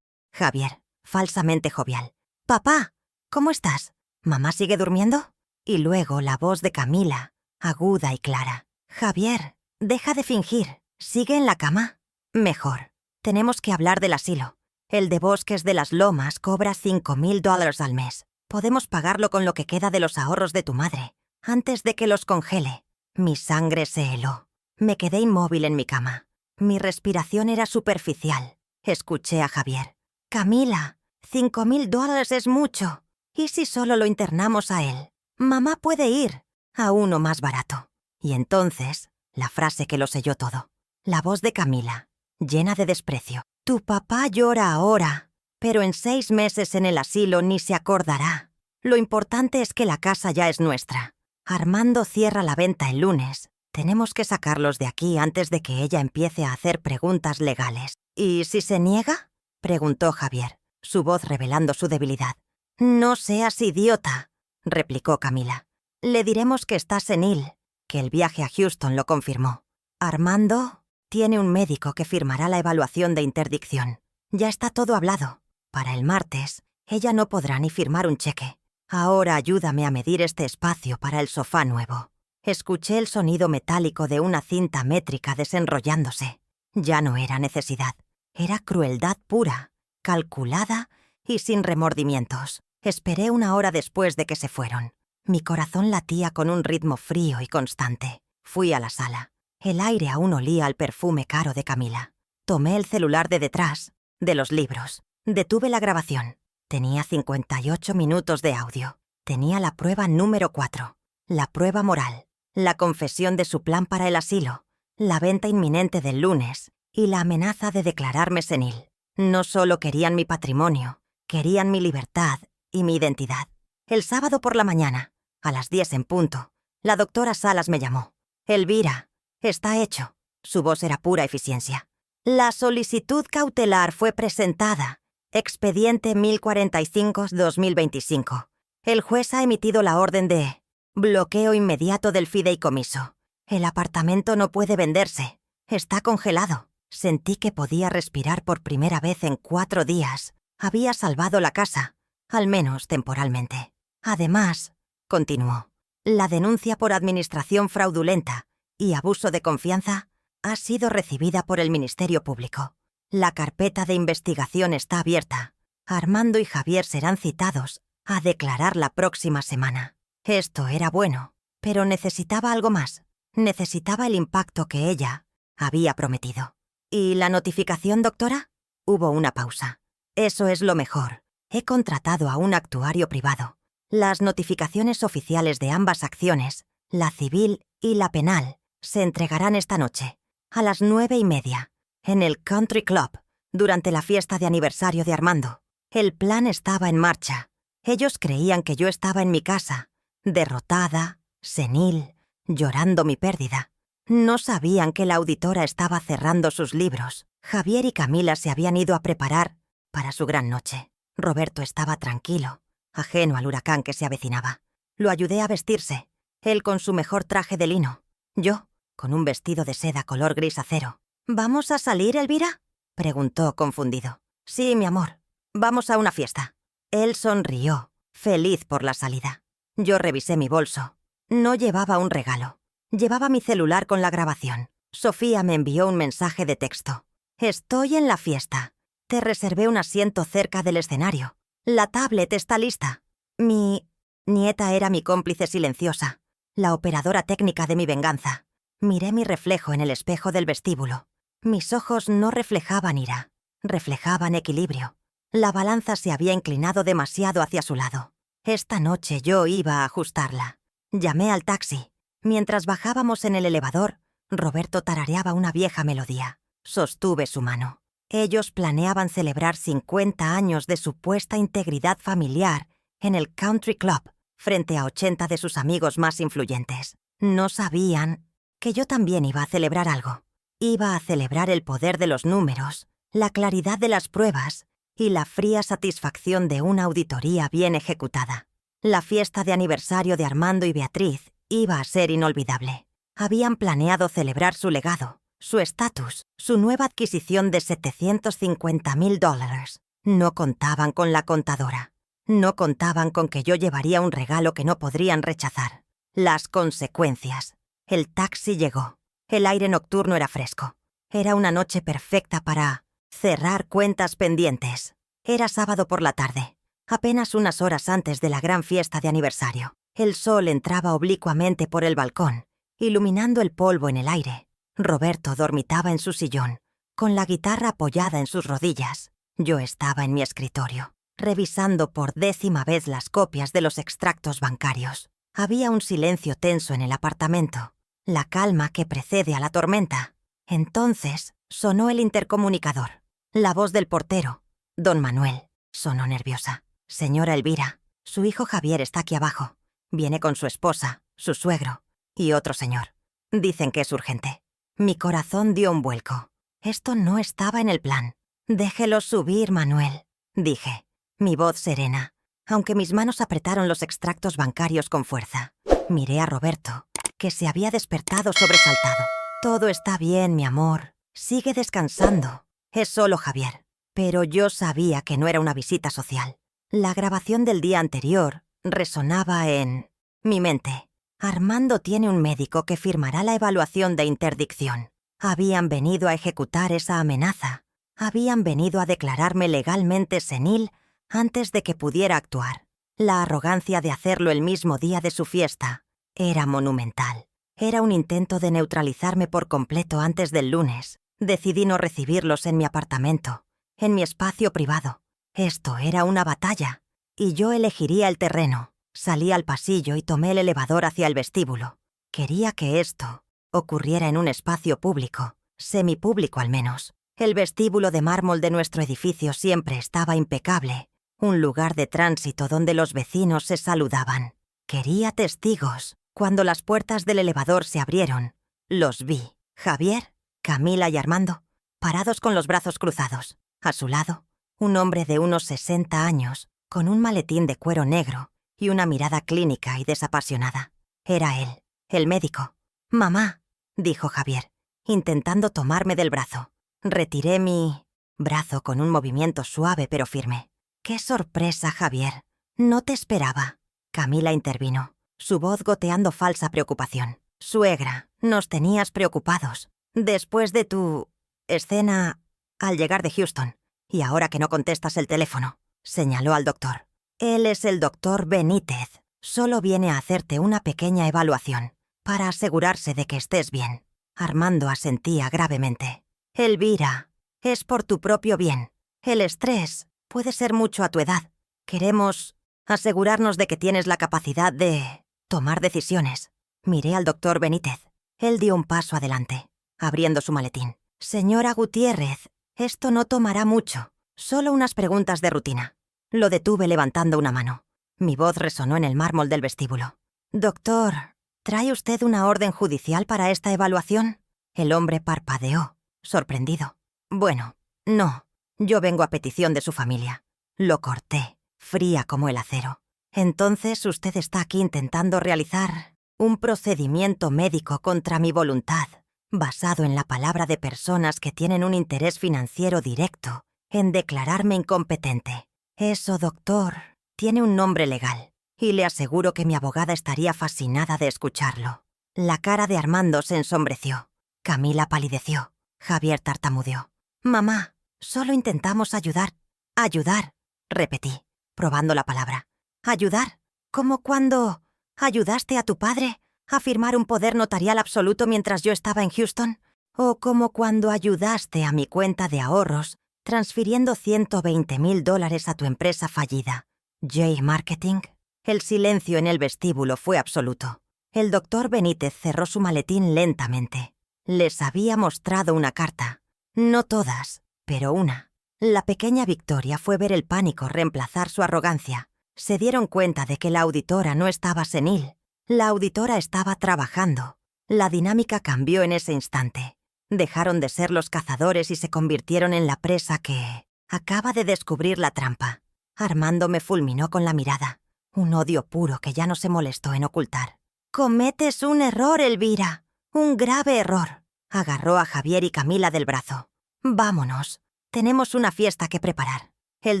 Speaker 1: Javier, falsamente jovial. «Papá, ¿cómo estás? ¿Mamá sigue durmiendo?» Y luego la voz de Camila, aguda y clara. «Javier, deja de fingir. ¿Sigue en la cama?» «Mejor. Tenemos que hablar del asilo. El de Bosques de las Lomas cobra $5.000 al mes. Podemos pagarlo con lo que queda de los ahorros de tu madre, antes de que los congele». Mi sangre se heló. Me quedé inmóvil en mi cama. Mi respiración era superficial. Escuché a Javier. «Camila, $5.000 es mucho. ¿Y si solo lo internamos a él? Mamá puede ir a uno más barato». Y entonces, la frase que lo selló todo. La voz de Camila, llena de desprecio. «Tu papá llora ahora, pero en 6 meses en el asilo ni se acordará. Lo importante es que la casa ya es nuestra. Armando cierra la venta el lunes. Tenemos que sacarlos de aquí antes de que ella empiece a hacer preguntas legales. ¿Y si se niega?». preguntó Javier, su voz revelando su debilidad. No seas idiota, replicó Camila. Le diremos que está senil, que el viaje a Houston lo confirmó. Armando tiene un médico que firmará la evaluación de interdicción. Ya está todo hablado. Para el martes, ella no podrá ni firmar un cheque. Ahora ayúdame a medir este espacio para el sofá nuevo. Escuché el sonido metálico de una cinta métrica desenrollándose. Ya no era necesidad. Era crueldad pura, calculada y sin remordimientos. Esperé 1 hora después de que se fueron. Mi corazón latía con un ritmo frío y constante. Fui a la sala. El aire aún olía al perfume caro de Camila. Tomé el celular de detrás, de los libros. Detuve la grabación. Tenía 58 minutos de audio. Tenía la prueba número 4. La prueba moral. La confesión de su plan para el asilo. La venta inminente del lunes. Y la amenaza de declararme senil. No solo querían mi patrimonio, querían mi libertad y mi identidad. El sábado por la mañana, a las 10 en punto, la doctora Salas me llamó. Elvira, está hecho. Su voz era pura eficiencia. La solicitud cautelar fue presentada. Expediente 1045-2025. El juez ha emitido la orden de bloqueo inmediato del fideicomiso. El apartamento no puede venderse. Está congelado. Sentí que podía respirar por primera vez en 4 días. Había salvado la casa, al menos temporalmente. Además, continuó, la denuncia por administración fraudulenta y abuso de confianza ha sido recibida por el Ministerio Público. La carpeta de investigación está abierta. Armando y Javier serán citados a declarar la próxima semana. Esto era bueno, pero necesitaba algo más. Necesitaba el impacto que ella había prometido. ¿Y la notificación, doctora? Hubo una pausa. Eso es lo mejor. He contratado a un actuario privado. Las notificaciones oficiales de ambas acciones, la civil y la penal, se entregarán esta noche, a las 9:30, en el Country Club, durante la fiesta de aniversario de Armando. El plan estaba en marcha. Ellos creían que yo estaba en mi casa, derrotada, senil, llorando mi pérdida. No sabían que la auditora estaba cerrando sus libros. Javier y Camila se habían ido a preparar para su gran noche. Roberto estaba tranquilo, ajeno al huracán que se avecinaba. Lo ayudé a vestirse, él con su mejor traje de lino, yo con un vestido de seda color gris acero. ¿Vamos a salir, Elvira?, preguntó confundido. Sí, mi amor, vamos a una fiesta. Él sonrió, feliz por la salida. Yo revisé mi bolso. No llevaba un regalo. Llevaba mi celular con la grabación. Sofía me envió un mensaje de texto. Estoy en la fiesta. Te reservé un asiento cerca del escenario. La tablet está lista. Mi nieta era mi cómplice silenciosa, la operadora técnica de mi venganza. Miré mi reflejo en el espejo del vestíbulo. Mis ojos no reflejaban ira, reflejaban equilibrio. La balanza se había inclinado demasiado hacia su lado. Esta noche yo iba a ajustarla. Llamé al taxi. Mientras bajábamos en el elevador, Roberto tarareaba una vieja melodía. Sostuve su mano. Ellos planeaban celebrar 50 años de supuesta integridad familiar en el Country Club, frente a 80 de sus amigos más influyentes. No sabían que yo también iba a celebrar algo. Iba a celebrar el poder de los números, la claridad de las pruebas y la fría satisfacción de una auditoría bien ejecutada. La fiesta de aniversario de Armando y Beatriz iba a ser inolvidable. Habían planeado celebrar su legado, su estatus, su nueva adquisición de $750,000. No contaban con la contadora. No contaban con que yo llevaría un regalo que no podrían rechazar. Las consecuencias. El taxi llegó. El aire nocturno era fresco. Era una noche perfecta para cerrar cuentas pendientes. Era sábado por la tarde, apenas unas horas antes de la gran fiesta de aniversario. El sol entraba oblicuamente por el balcón, iluminando el polvo en el aire. Roberto dormitaba en su sillón, con la guitarra apoyada en sus rodillas. Yo estaba en mi escritorio, revisando por 10ª vez las copias de los extractos bancarios. Había un silencio tenso en el apartamento, la calma que precede a la tormenta. Entonces sonó el intercomunicador. La voz del portero, don Manuel, sonó nerviosa. Señora Elvira, su hijo Javier está aquí abajo. Viene con su esposa, su suegro y otro señor. Dicen que es urgente. Mi corazón dio un vuelco. Esto no estaba en el plan. Déjelo subir, Manuel, dije, mi voz serena, aunque mis manos apretaron los extractos bancarios con fuerza. Miré a Roberto, que se había despertado sobresaltado. Todo está bien, mi amor. Sigue descansando. Es solo Javier. Pero yo sabía que no era una visita social. La grabación del día anterior resonaba en mi mente. Armando tiene un médico que firmará la evaluación de interdicción. Habían venido a ejecutar esa amenaza. Habían venido a declararme legalmente senil antes de que pudiera actuar. La arrogancia de hacerlo el mismo día de su fiesta era monumental. Era un intento de neutralizarme por completo antes del lunes. Decidí no recibirlos en mi apartamento, en mi espacio privado. Esto era una batalla, y yo elegiría el terreno. Salí al pasillo y tomé el elevador hacia el vestíbulo. Quería que esto ocurriera en un espacio público, semipúblico al menos. El vestíbulo de mármol de nuestro edificio siempre estaba impecable, un lugar de tránsito donde los vecinos se saludaban. Quería testigos. Cuando las puertas del elevador se abrieron, los vi. Javier, Camila y Armando, parados con los brazos cruzados. A su lado, un hombre de unos 60 años, con un maletín de cuero negro y una mirada clínica y desapasionada. Era él, el médico. «Mamá», dijo Javier, intentando tomarme del brazo. Retiré mi brazo con un movimiento suave pero firme. «¡Qué sorpresa, Javier! No te esperaba». Camila intervino, su voz goteando falsa preocupación. «Suegra, nos tenías preocupados. Después de tu escena al llegar de Houston, y ahora que no contestas el teléfono», señaló al doctor. «Él es el doctor Benítez. Solo viene a hacerte una pequeña evaluación, para asegurarse de que estés bien». Armando asentía gravemente. «Elvira, es por tu propio bien. El estrés puede ser mucho a tu edad. Queremos asegurarnos de que tienes la capacidad de tomar decisiones». Miré al doctor Benítez. Él dio un paso adelante, abriendo su maletín. «Señora Gutiérrez, esto no tomará mucho. Solo unas preguntas de rutina». Lo detuve levantando una mano. Mi voz resonó en el mármol del vestíbulo. «Doctor, ¿trae usted una orden judicial para esta evaluación?» El hombre parpadeó, sorprendido. «Bueno, no. Yo vengo a petición de su familia». Lo corté, fría como el acero. «Entonces usted está aquí intentando realizar un procedimiento médico contra mi voluntad, basado en la palabra de personas que tienen un interés financiero directo en declararme incompetente. Eso, doctor, tiene un nombre legal, y le aseguro que mi abogada estaría fascinada de escucharlo». La cara de Armando se ensombreció. Camila palideció. Javier tartamudeó. «Mamá, solo intentamos ayudar». «Ayudar», repetí, probando la palabra. «¿Ayudar? ¿Como cuando ayudaste a tu padre a firmar un poder notarial absoluto mientras yo estaba en Houston? ¿O como cuando ayudaste a mi cuenta de ahorros transfiriendo $120,000 a tu empresa fallida, J Marketing?» El silencio en el vestíbulo fue absoluto. El doctor Benítez cerró su maletín lentamente. Les había mostrado una carta. No todas, pero una. La pequeña victoria fue ver el pánico reemplazar su arrogancia. Se dieron cuenta de que la auditora no estaba senil. La auditora estaba trabajando. La dinámica cambió en ese instante. Dejaron de ser los cazadores y se convirtieron en la presa que acaba de descubrir la trampa. Armando me fulminó con la mirada. Un odio puro que ya no se molestó en ocultar. «Cometes un error, Elvira. Un grave error». Agarró a Javier y Camila del brazo. «Vámonos. Tenemos una fiesta que preparar». El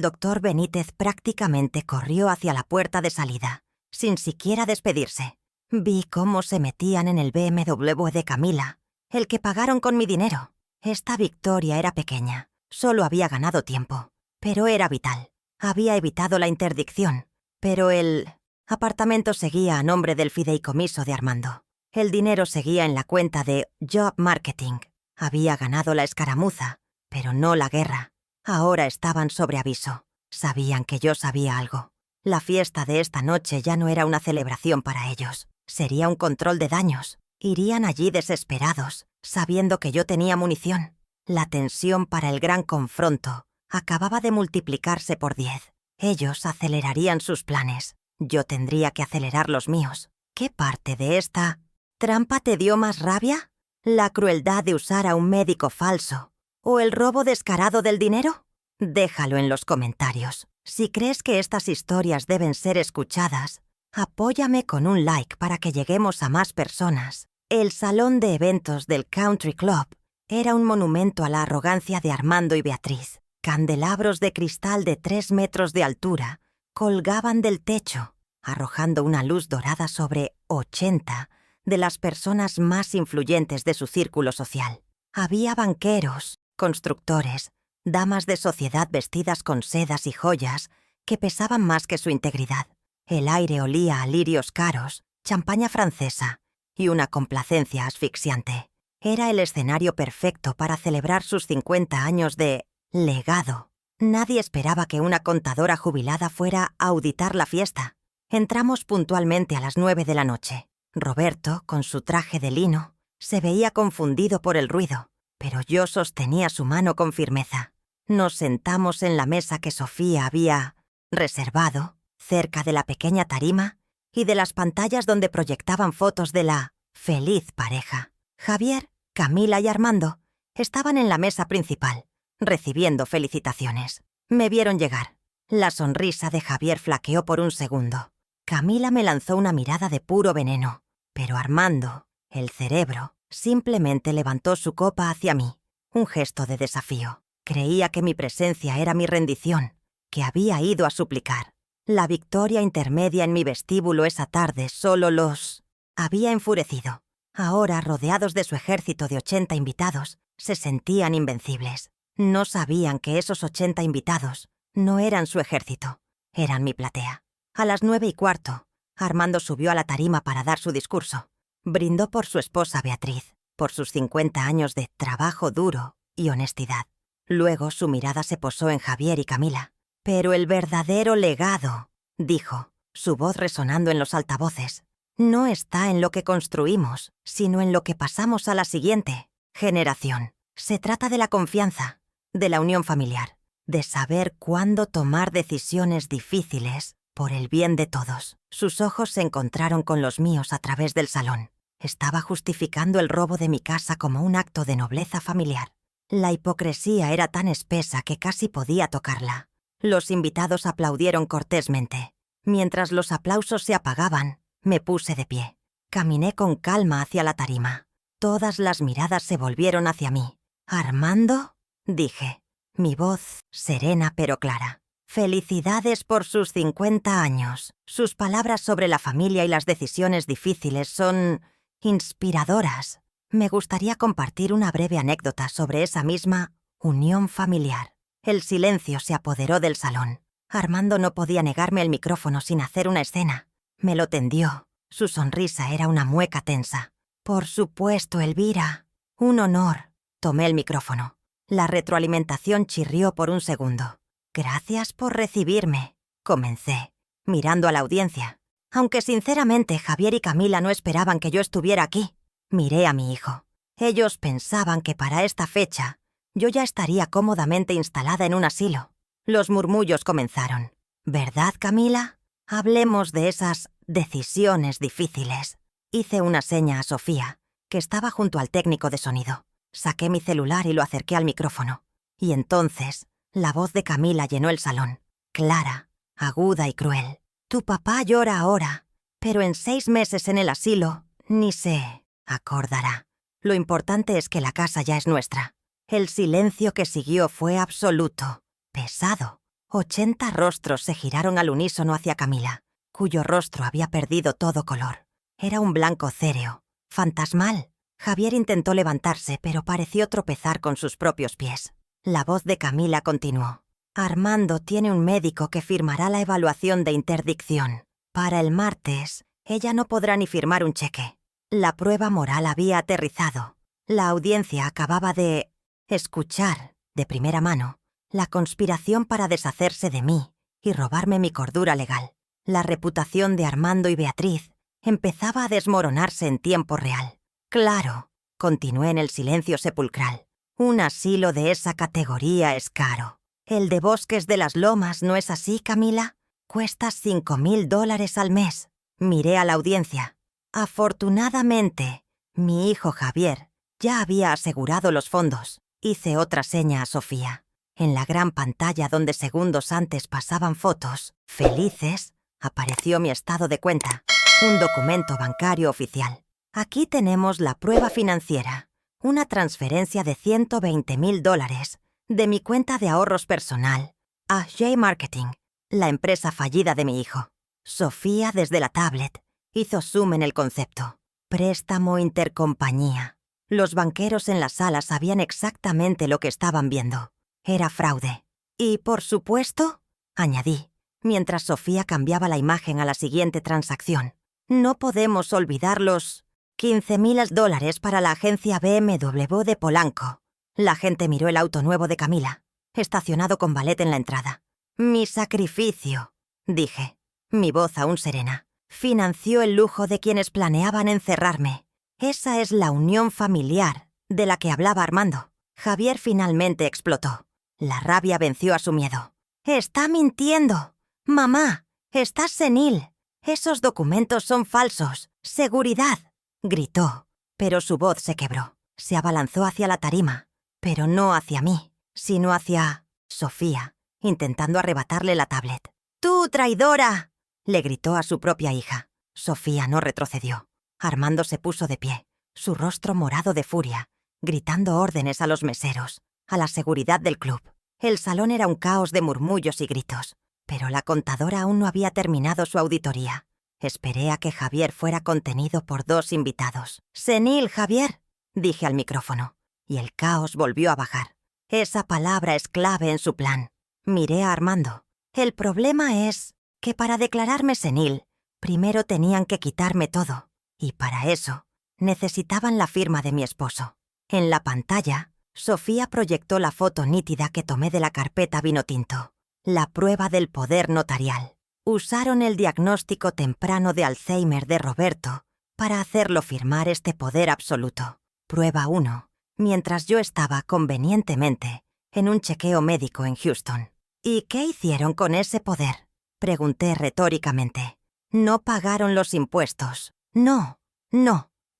Speaker 1: doctor Benítez prácticamente corrió hacia la puerta de salida, sin siquiera despedirse. Vi cómo se metían en el BMW de Camila, el que pagaron con mi dinero. Esta victoria era pequeña. Solo había ganado tiempo, pero era vital. Había evitado la interdicción, pero el apartamento seguía a nombre del fideicomiso de Armando. El dinero seguía en la cuenta de Job Marketing. Había ganado la escaramuza, pero no la guerra. Ahora estaban sobre aviso. Sabían que yo sabía algo. La fiesta de esta noche ya no era una celebración para ellos. Sería un control de daños. Irían allí desesperados, sabiendo que yo tenía munición. La tensión para el gran confronto acababa de multiplicarse por 10. Ellos acelerarían sus planes. Yo tendría que acelerar los míos. ¿Qué parte de esta trampa te dio más rabia? La crueldad de usar a un médico falso ¿O el robo descarado del dinero? Déjalo en los comentarios. Si crees que estas historias deben ser escuchadas, apóyame con un like para que lleguemos a más personas. El salón de eventos del Country Club era un monumento a la arrogancia de Armando y Beatriz. Candelabros de cristal de 3 metros de altura colgaban del techo, arrojando una luz dorada sobre 80 de las personas más influyentes de su círculo social. Había banqueros, constructores, damas de sociedad vestidas con sedas y joyas que pesaban más que su integridad. El aire olía a lirios caros, champaña francesa y una complacencia asfixiante. Era el escenario perfecto para celebrar sus 50 años de legado. Nadie esperaba que una contadora jubilada fuera a auditar la fiesta. Entramos puntualmente a las 9 de la noche. Roberto, con su traje de lino, se veía confundido por el ruido, pero yo sostenía su mano con firmeza. Nos sentamos en la mesa que Sofía había reservado, cerca de la pequeña tarima y de las pantallas donde proyectaban fotos de la feliz pareja. Javier, Camila y Armando estaban en la mesa principal, recibiendo felicitaciones. Me vieron llegar. La sonrisa de Javier flaqueó por un segundo. Camila me lanzó una mirada de puro veneno, pero Armando, el cerebro, simplemente levantó su copa hacia mí, un gesto de desafío. Creía que mi presencia era mi rendición, que había ido a suplicar. La victoria intermedia en mi vestíbulo esa tarde solo los había enfurecido. Ahora, rodeados de su ejército de 80 invitados, se sentían invencibles. No sabían que esos 80 invitados no eran su ejército, eran mi platea. A las 9:15, Armando subió a la tarima para dar su discurso. Brindó por su esposa Beatriz, por sus 50 años de trabajo duro y honestidad. Luego su mirada se posó en Javier y Camila. Pero el verdadero legado, dijo, su voz resonando en los altavoces, no está en lo que construimos, sino en lo que pasamos a la siguiente generación. Se trata de la confianza, de la unión familiar, de saber cuándo tomar decisiones difíciles por el bien de todos. Sus ojos se encontraron con los míos a través del salón. Estaba justificando el robo de mi casa como un acto de nobleza familiar. La hipocresía era tan espesa que casi podía tocarla. Los invitados aplaudieron cortésmente. Mientras los aplausos se apagaban, me puse de pie. Caminé con calma hacia la tarima. Todas las miradas se volvieron hacia mí. «¿Armando?», dije, mi voz serena pero clara. «Felicidades por sus 50 años. Sus palabras sobre la familia y las decisiones difíciles son inspiradoras. Me gustaría compartir una breve anécdota sobre esa misma unión familiar». El silencio se apoderó del salón. Armando no podía negarme el micrófono sin hacer una escena. Me lo tendió. Su sonrisa era una mueca tensa. «Por supuesto, Elvira. Un honor». Tomé el micrófono. La retroalimentación chirrió por un segundo. «Gracias por recibirme», comencé, mirando a la audiencia. Aunque sinceramente Javier y Camila no esperaban que yo estuviera aquí. Miré a mi hijo. Ellos pensaban que para esta fecha yo ya estaría cómodamente instalada en un asilo. Los murmullos comenzaron. «¿Verdad, Camila? Hablemos de esas decisiones difíciles». Hice una seña a Sofía, que estaba junto al técnico de sonido. Saqué mi celular y lo acerqué al micrófono. Y entonces, la voz de Camila llenó el salón. Clara, aguda y cruel. «Tu papá llora ahora, pero en 6 meses en el asilo ni se acordará. Lo importante es que la casa ya es nuestra». El silencio que siguió fue absoluto, pesado. 80 rostros se giraron al unísono hacia Camila, cuyo rostro había perdido todo color. Era un blanco céreo, fantasmal. Javier intentó levantarse, pero pareció tropezar con sus propios pies. La voz de Camila continuó. «Armando tiene un médico que firmará la evaluación de interdicción. Para el martes, ella no podrá ni firmar un cheque. La prueba moral había aterrizado. La audiencia acababa de escuchar, de primera mano, la conspiración para deshacerse de mí y robarme mi cordura legal. La reputación de Armando y Beatriz empezaba a desmoronarse en tiempo real. Claro», continué en el silencio sepulcral, «un asilo de esa categoría es caro. El de Bosques de las Lomas, ¿no es así, Camila? Cuesta $5,000 al mes». Miré a la audiencia. Afortunadamente, mi hijo Javier ya había asegurado los fondos. Hice otra seña a Sofía. En la gran pantalla donde segundos antes pasaban fotos felices, apareció mi estado de cuenta, un documento bancario oficial. Aquí tenemos la prueba financiera, una transferencia de $120,000 de mi cuenta de ahorros personal a J Marketing, la empresa fallida de mi hijo. Sofía, desde la tablet, hizo zoom en el concepto. Préstamo intercompañía. Los banqueros en la sala sabían exactamente lo que estaban viendo. Era fraude. Y, por supuesto, añadí, mientras Sofía cambiaba la imagen a la siguiente transacción, no podemos olvidar los $15,000 para la agencia BMW de Polanco. La gente miró el auto nuevo de Camila, estacionado con ballet en la entrada. Mi sacrificio, dije, mi voz aún serena, financió el lujo de quienes planeaban encerrarme. Esa es la unión familiar de la que hablaba Armando. Javier finalmente explotó. La rabia venció a su miedo. «¡Está mintiendo! ¡Mamá! ¡Estás senil! ¡Esos documentos son falsos! ¡Seguridad!», gritó, pero su voz se quebró. Se abalanzó hacia la tarima, pero no hacia mí, sino hacia Sofía, intentando arrebatarle la tablet. «¡Tú, traidora!», le gritó a su propia hija. Sofía no retrocedió. Armando se puso de pie, su rostro morado de furia, gritando órdenes a los meseros, a la seguridad del club. El salón era un caos de murmullos y gritos, pero la contadora aún no había terminado su auditoría. Esperé a que Javier fuera contenido por 2 invitados. «Senil, Javier», dije al micrófono, y el caos volvió a bajar. Esa palabra es clave en su plan. Miré a Armando. El problema es que para declararme senil, primero tenían que quitarme todo. Y para eso, necesitaban la firma de mi esposo. En la pantalla, Sofía proyectó la foto nítida que tomé de la carpeta vinotinto. La prueba del poder notarial. Usaron el diagnóstico temprano de Alzheimer de Roberto para hacerlo firmar este poder absoluto. Prueba 1. Mientras yo estaba convenientemente en un chequeo médico en Houston. ¿Y qué hicieron con ese poder?, pregunté retóricamente. No pagaron los impuestos. No.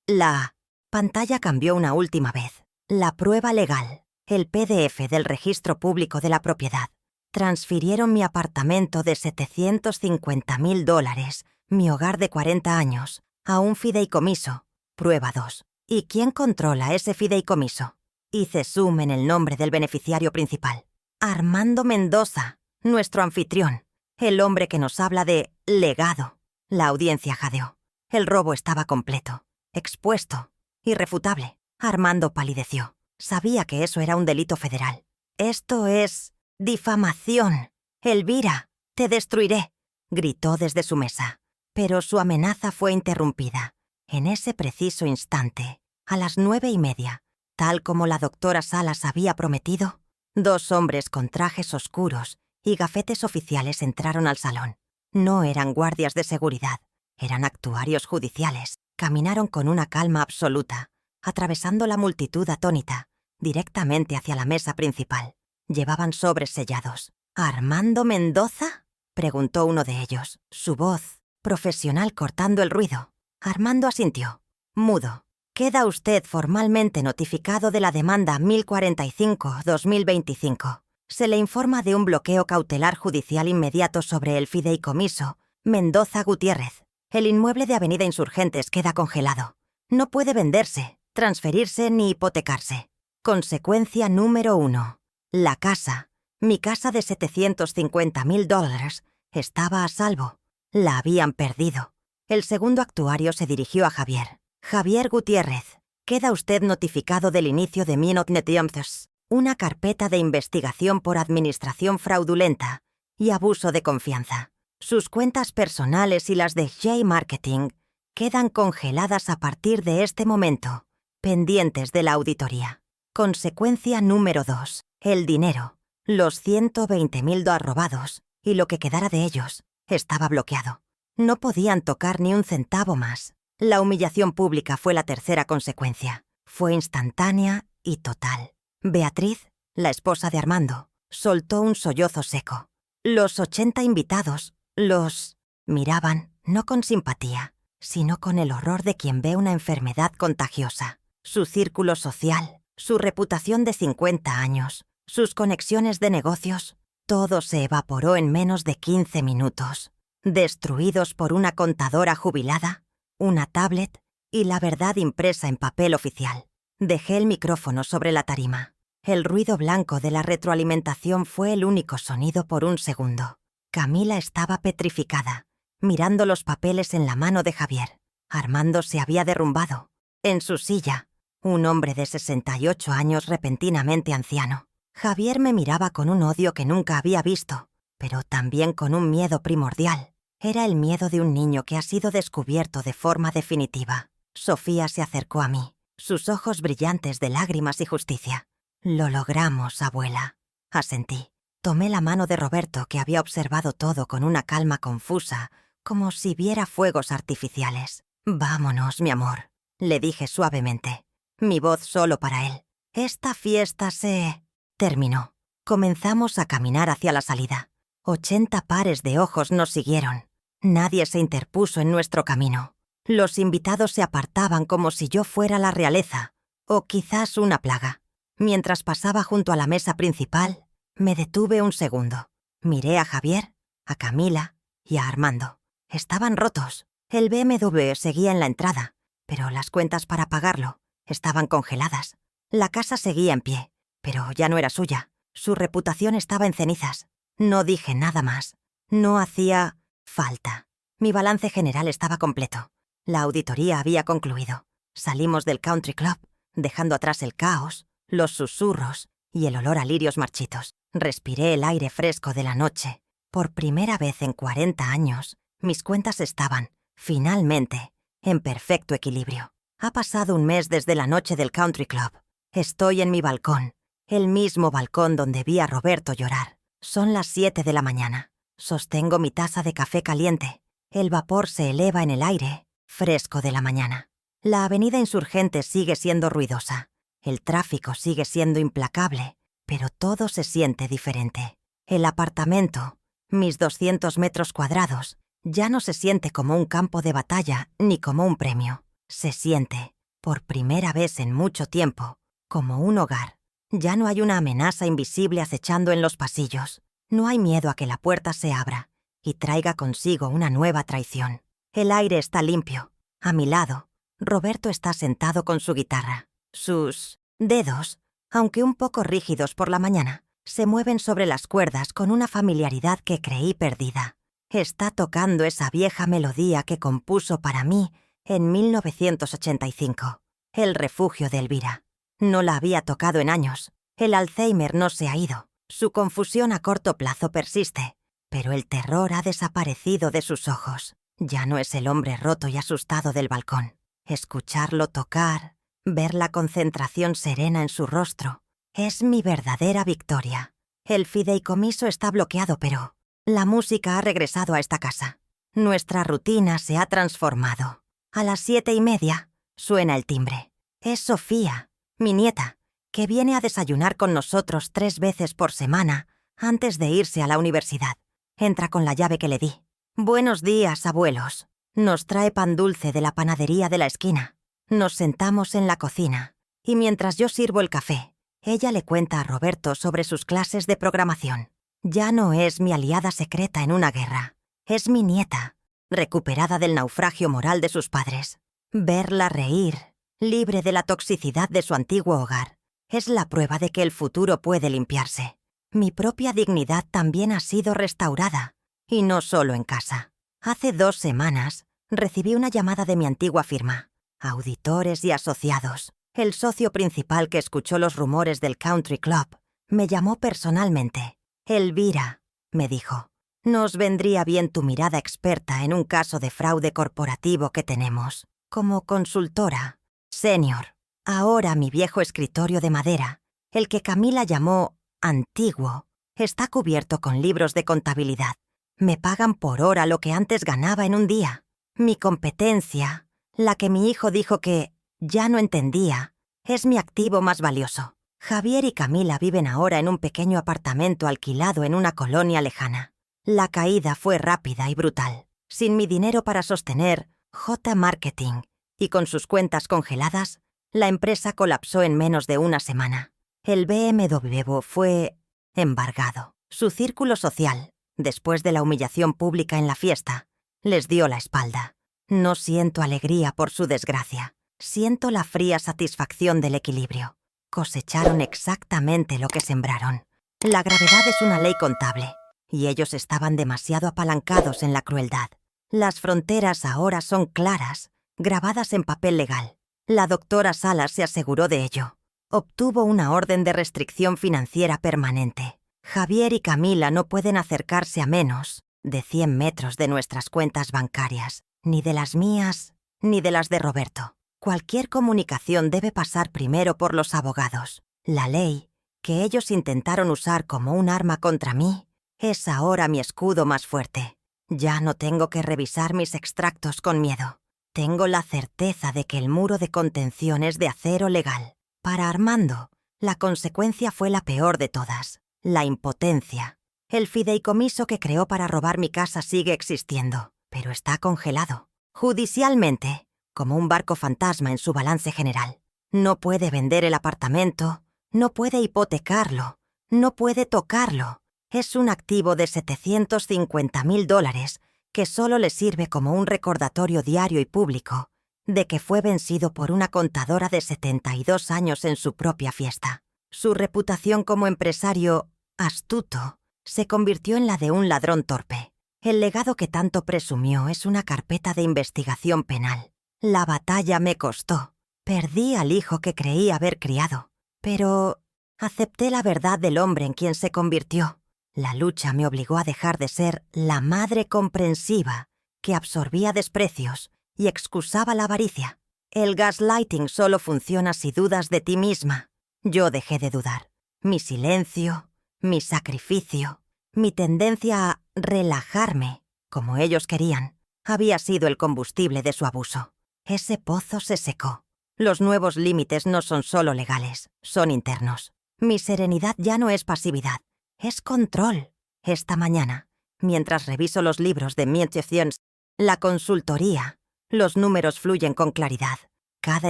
Speaker 1: La pantalla cambió una última vez. La prueba legal, el PDF del registro público de la propiedad. Transfirieron mi apartamento de $750,000, mi hogar de 40 años, a un fideicomiso. Prueba 2. ¿Y quién controla ese fideicomiso? Hice zoom en el nombre del beneficiario principal. Armando Mendoza, nuestro anfitrión, el hombre que nos habla de legado. La audiencia jadeó. El robo estaba completo, expuesto, irrefutable. Armando palideció. Sabía que eso era un delito federal. «Esto es difamación. Elvira, te destruiré», gritó desde su mesa. Pero su amenaza fue interrumpida. En ese preciso instante, a las 9:30, tal como la doctora Salas había prometido, 2 hombres con trajes oscuros y gafetes oficiales entraron al salón. No eran guardias de seguridad. Eran actuarios judiciales. Caminaron con una calma absoluta, atravesando la multitud atónita, directamente hacia la mesa principal. Llevaban sobres sellados. «¿Armando Mendoza?», preguntó uno de ellos, su voz profesional cortando el ruido. Armando asintió. «Mudo. Queda usted formalmente notificado de la demanda 1045-2025. Se le informa de un bloqueo cautelar judicial inmediato sobre el fideicomiso Mendoza Gutiérrez. El inmueble de Avenida Insurgentes queda congelado. No puede venderse, transferirse ni hipotecarse. Consecuencia número 1. La casa, mi casa de $750,000, estaba a salvo. La habían perdido». El segundo actuario se dirigió a Javier. «Javier Gutiérrez, queda usted notificado del inicio de Minotnetiamths, una carpeta de investigación por administración fraudulenta y abuso de confianza. Sus cuentas personales y las de J Marketing quedan congeladas a partir de este momento, pendientes de la auditoría. Consecuencia número 2. El dinero, los $120,000 robados y lo que quedara de ellos, estaba bloqueado. No podían tocar ni un centavo más. La humillación pública fue la tercera consecuencia. Fue instantánea y total. Beatriz, la esposa de Armando, soltó un sollozo seco. Los 80 invitados los miraban, no con simpatía, sino con el horror de quien ve una enfermedad contagiosa. Su círculo social, su reputación de 50 años, sus conexiones de negocios, todo se evaporó en menos de 15 minutos, destruidos por una contadora jubilada, una tablet y la verdad impresa en papel oficial. Dejé el micrófono sobre la tarima. El ruido blanco de la retroalimentación fue el único sonido por un segundo. Camila estaba petrificada, mirando los papeles en la mano de Javier. Armando se había derrumbado. En su silla, un hombre de 68 años repentinamente anciano. Javier me miraba con un odio que nunca había visto, pero también con un miedo primordial. Era el miedo de un niño que ha sido descubierto de forma definitiva. Sofía se acercó a mí, sus ojos brillantes de lágrimas y justicia. «Lo logramos, abuela», asentí. Tomé la mano de Roberto, que había observado todo con una calma confusa, como si viera fuegos artificiales. «Vámonos, mi amor», le dije suavemente, mi voz solo para él. «Esta fiesta se...» terminó. Comenzamos a caminar hacia la salida. 80 pares de ojos nos siguieron. Nadie se interpuso en nuestro camino. Los invitados se apartaban como si yo fuera la realeza, o quizás una plaga. Mientras pasaba junto a la mesa principal, me detuve un segundo. Miré a Javier, a Camila y a Armando. Estaban rotos. El BMW seguía en la entrada, pero las cuentas para pagarlo estaban congeladas. La casa seguía en pie, pero ya no era suya. Su reputación estaba en cenizas. No dije nada más. No hacía falta. Mi balance general estaba completo. La auditoría había concluido. Salimos del country club, dejando atrás el caos, los susurros y el olor a lirios marchitos. Respiré el aire fresco de la noche. Por primera vez en 40 años, mis cuentas estaban, finalmente, en perfecto equilibrio. Ha pasado un mes desde la noche del country club. Estoy en mi balcón, el mismo balcón donde vi a Roberto llorar. Son las 7 de la mañana. Sostengo mi taza de café caliente. El vapor se eleva en el aire, fresco de la mañana. La avenida Insurgentes sigue siendo ruidosa. El tráfico sigue siendo implacable, pero todo se siente diferente. El apartamento, mis 200 metros cuadrados, ya no se siente como un campo de batalla ni como un premio. Se siente, por primera vez en mucho tiempo, como un hogar. Ya no hay una amenaza invisible acechando en los pasillos. No hay miedo a que la puerta se abra y traiga consigo una nueva traición. El aire está limpio. A mi lado, Roberto está sentado con su guitarra. Sus dedos, aunque un poco rígidos por la mañana, se mueven sobre las cuerdas con una familiaridad que creí perdida. Está tocando esa vieja melodía que compuso para mí en 1985, El refugio de Elvira. No la había tocado en años. El Alzheimer no se ha ido. Su confusión a corto plazo persiste, pero el terror ha desaparecido de sus ojos. Ya no es el hombre roto y asustado del balcón. Escucharlo tocar, ver la concentración serena en su rostro, es mi verdadera victoria. El fideicomiso está bloqueado, pero la música ha regresado a esta casa. Nuestra rutina se ha transformado. A las 7:30 suena el timbre. Es Sofía, mi nieta, que viene a desayunar con nosotros 3 veces por semana antes de irse a la universidad. Entra con la llave que le di. «Buenos días, abuelos». Nos trae pan dulce de la panadería de la esquina. Nos sentamos en la cocina, y mientras yo sirvo el café, ella le cuenta a Roberto sobre sus clases de programación. Ya no es mi aliada secreta en una guerra. Es mi nieta, recuperada del naufragio moral de sus padres. Verla reír, libre de la toxicidad de su antiguo hogar, es la prueba de que el futuro puede limpiarse. Mi propia dignidad también ha sido restaurada, y no solo en casa. Hace 2 semanas recibí una llamada de mi antigua firma, Auditores y Asociados. El socio principal que escuchó los rumores del country club me llamó personalmente. «Elvira», me dijo, «nos vendría bien tu mirada experta en un caso de fraude corporativo que tenemos. Como consultora senior, ahora mi viejo escritorio de madera, el que Camila llamó antiguo, está cubierto con libros de contabilidad. Me pagan por hora lo que antes ganaba en un día. Mi competencia, la que mi hijo dijo que ya no entendía, es mi activo más valioso. Javier y Camila viven ahora en un pequeño apartamento alquilado en una colonia lejana. La caída fue rápida y brutal. Sin mi dinero para sostener J Marketing y con sus cuentas congeladas, La empresa colapsó en menos de una semana. El BMW fue embargado. Su círculo social, después de la humillación pública en la fiesta, les dio la espalda. No siento alegría por su desgracia. Siento la fría satisfacción del equilibrio. Cosecharon exactamente lo que sembraron. La gravedad es una ley contable, y ellos estaban demasiado apalancados en la crueldad. Las fronteras ahora son claras, grabadas en papel legal. La doctora Salas se aseguró de ello. Obtuvo una orden de restricción financiera permanente. Javier y Camila no pueden acercarse a menos de 100 metros de nuestras cuentas bancarias, ni de las mías, ni de las de Roberto. Cualquier comunicación debe pasar primero por los abogados. La ley, que ellos intentaron usar como un arma contra mí, es ahora mi escudo más fuerte. Ya no tengo que revisar mis extractos con miedo. Tengo la certeza de que el muro de contención es de acero legal. Para Armando, la consecuencia fue la peor de todas: la impotencia. El fideicomiso que creó para robar mi casa sigue existiendo, pero está congelado. Judicialmente, como un barco fantasma en su balance general. No puede vender el apartamento, no puede hipotecarlo, no puede tocarlo. Es un activo de $750,000 que solo le sirve como un recordatorio diario y público de que fue vencido por una contadora de 72 años en su propia fiesta. Su reputación como empresario astuto se convirtió en la de un ladrón torpe. El legado que tanto presumió es una carpeta de investigación penal. La batalla me costó. Perdí al hijo que creí haber criado, pero acepté la verdad del hombre en quien se convirtió. La lucha me obligó a dejar de ser la madre comprensiva que absorbía desprecios y excusaba la avaricia. El gaslighting solo funciona si dudas de ti misma. Yo dejé de dudar. Mi silencio, mi sacrificio, mi tendencia a relajarme, como ellos querían, había sido el combustible de su abuso. Ese pozo se secó. Los nuevos límites no son solo legales, son internos. Mi serenidad ya no es pasividad, es control. Esta mañana, mientras reviso los libros de Mietjeziens, la consultoría, los números fluyen con claridad. Cada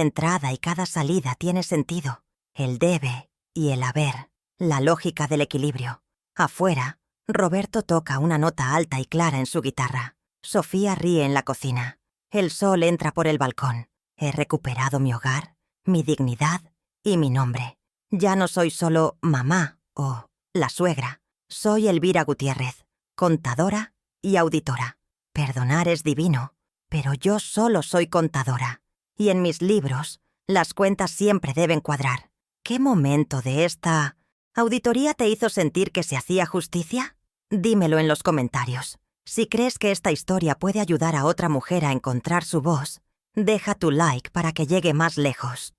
Speaker 1: entrada y cada salida tiene sentido. El debe y el haber, la lógica del equilibrio. Afuera, Roberto toca una nota alta y clara en su guitarra. Sofía ríe en la cocina. El sol entra por el balcón. He recuperado mi hogar, mi dignidad y mi nombre. Ya no soy solo mamá o la suegra. Soy Elvira Gutiérrez, contadora y auditora. Perdonar es divino, pero yo solo soy contadora. Y en mis libros, las cuentas siempre deben cuadrar. ¿Qué momento de esta auditoría te hizo sentir que se hacía justicia? Dímelo en los comentarios. Si crees que esta historia puede ayudar a otra mujer a encontrar su voz, deja tu like para que llegue más lejos.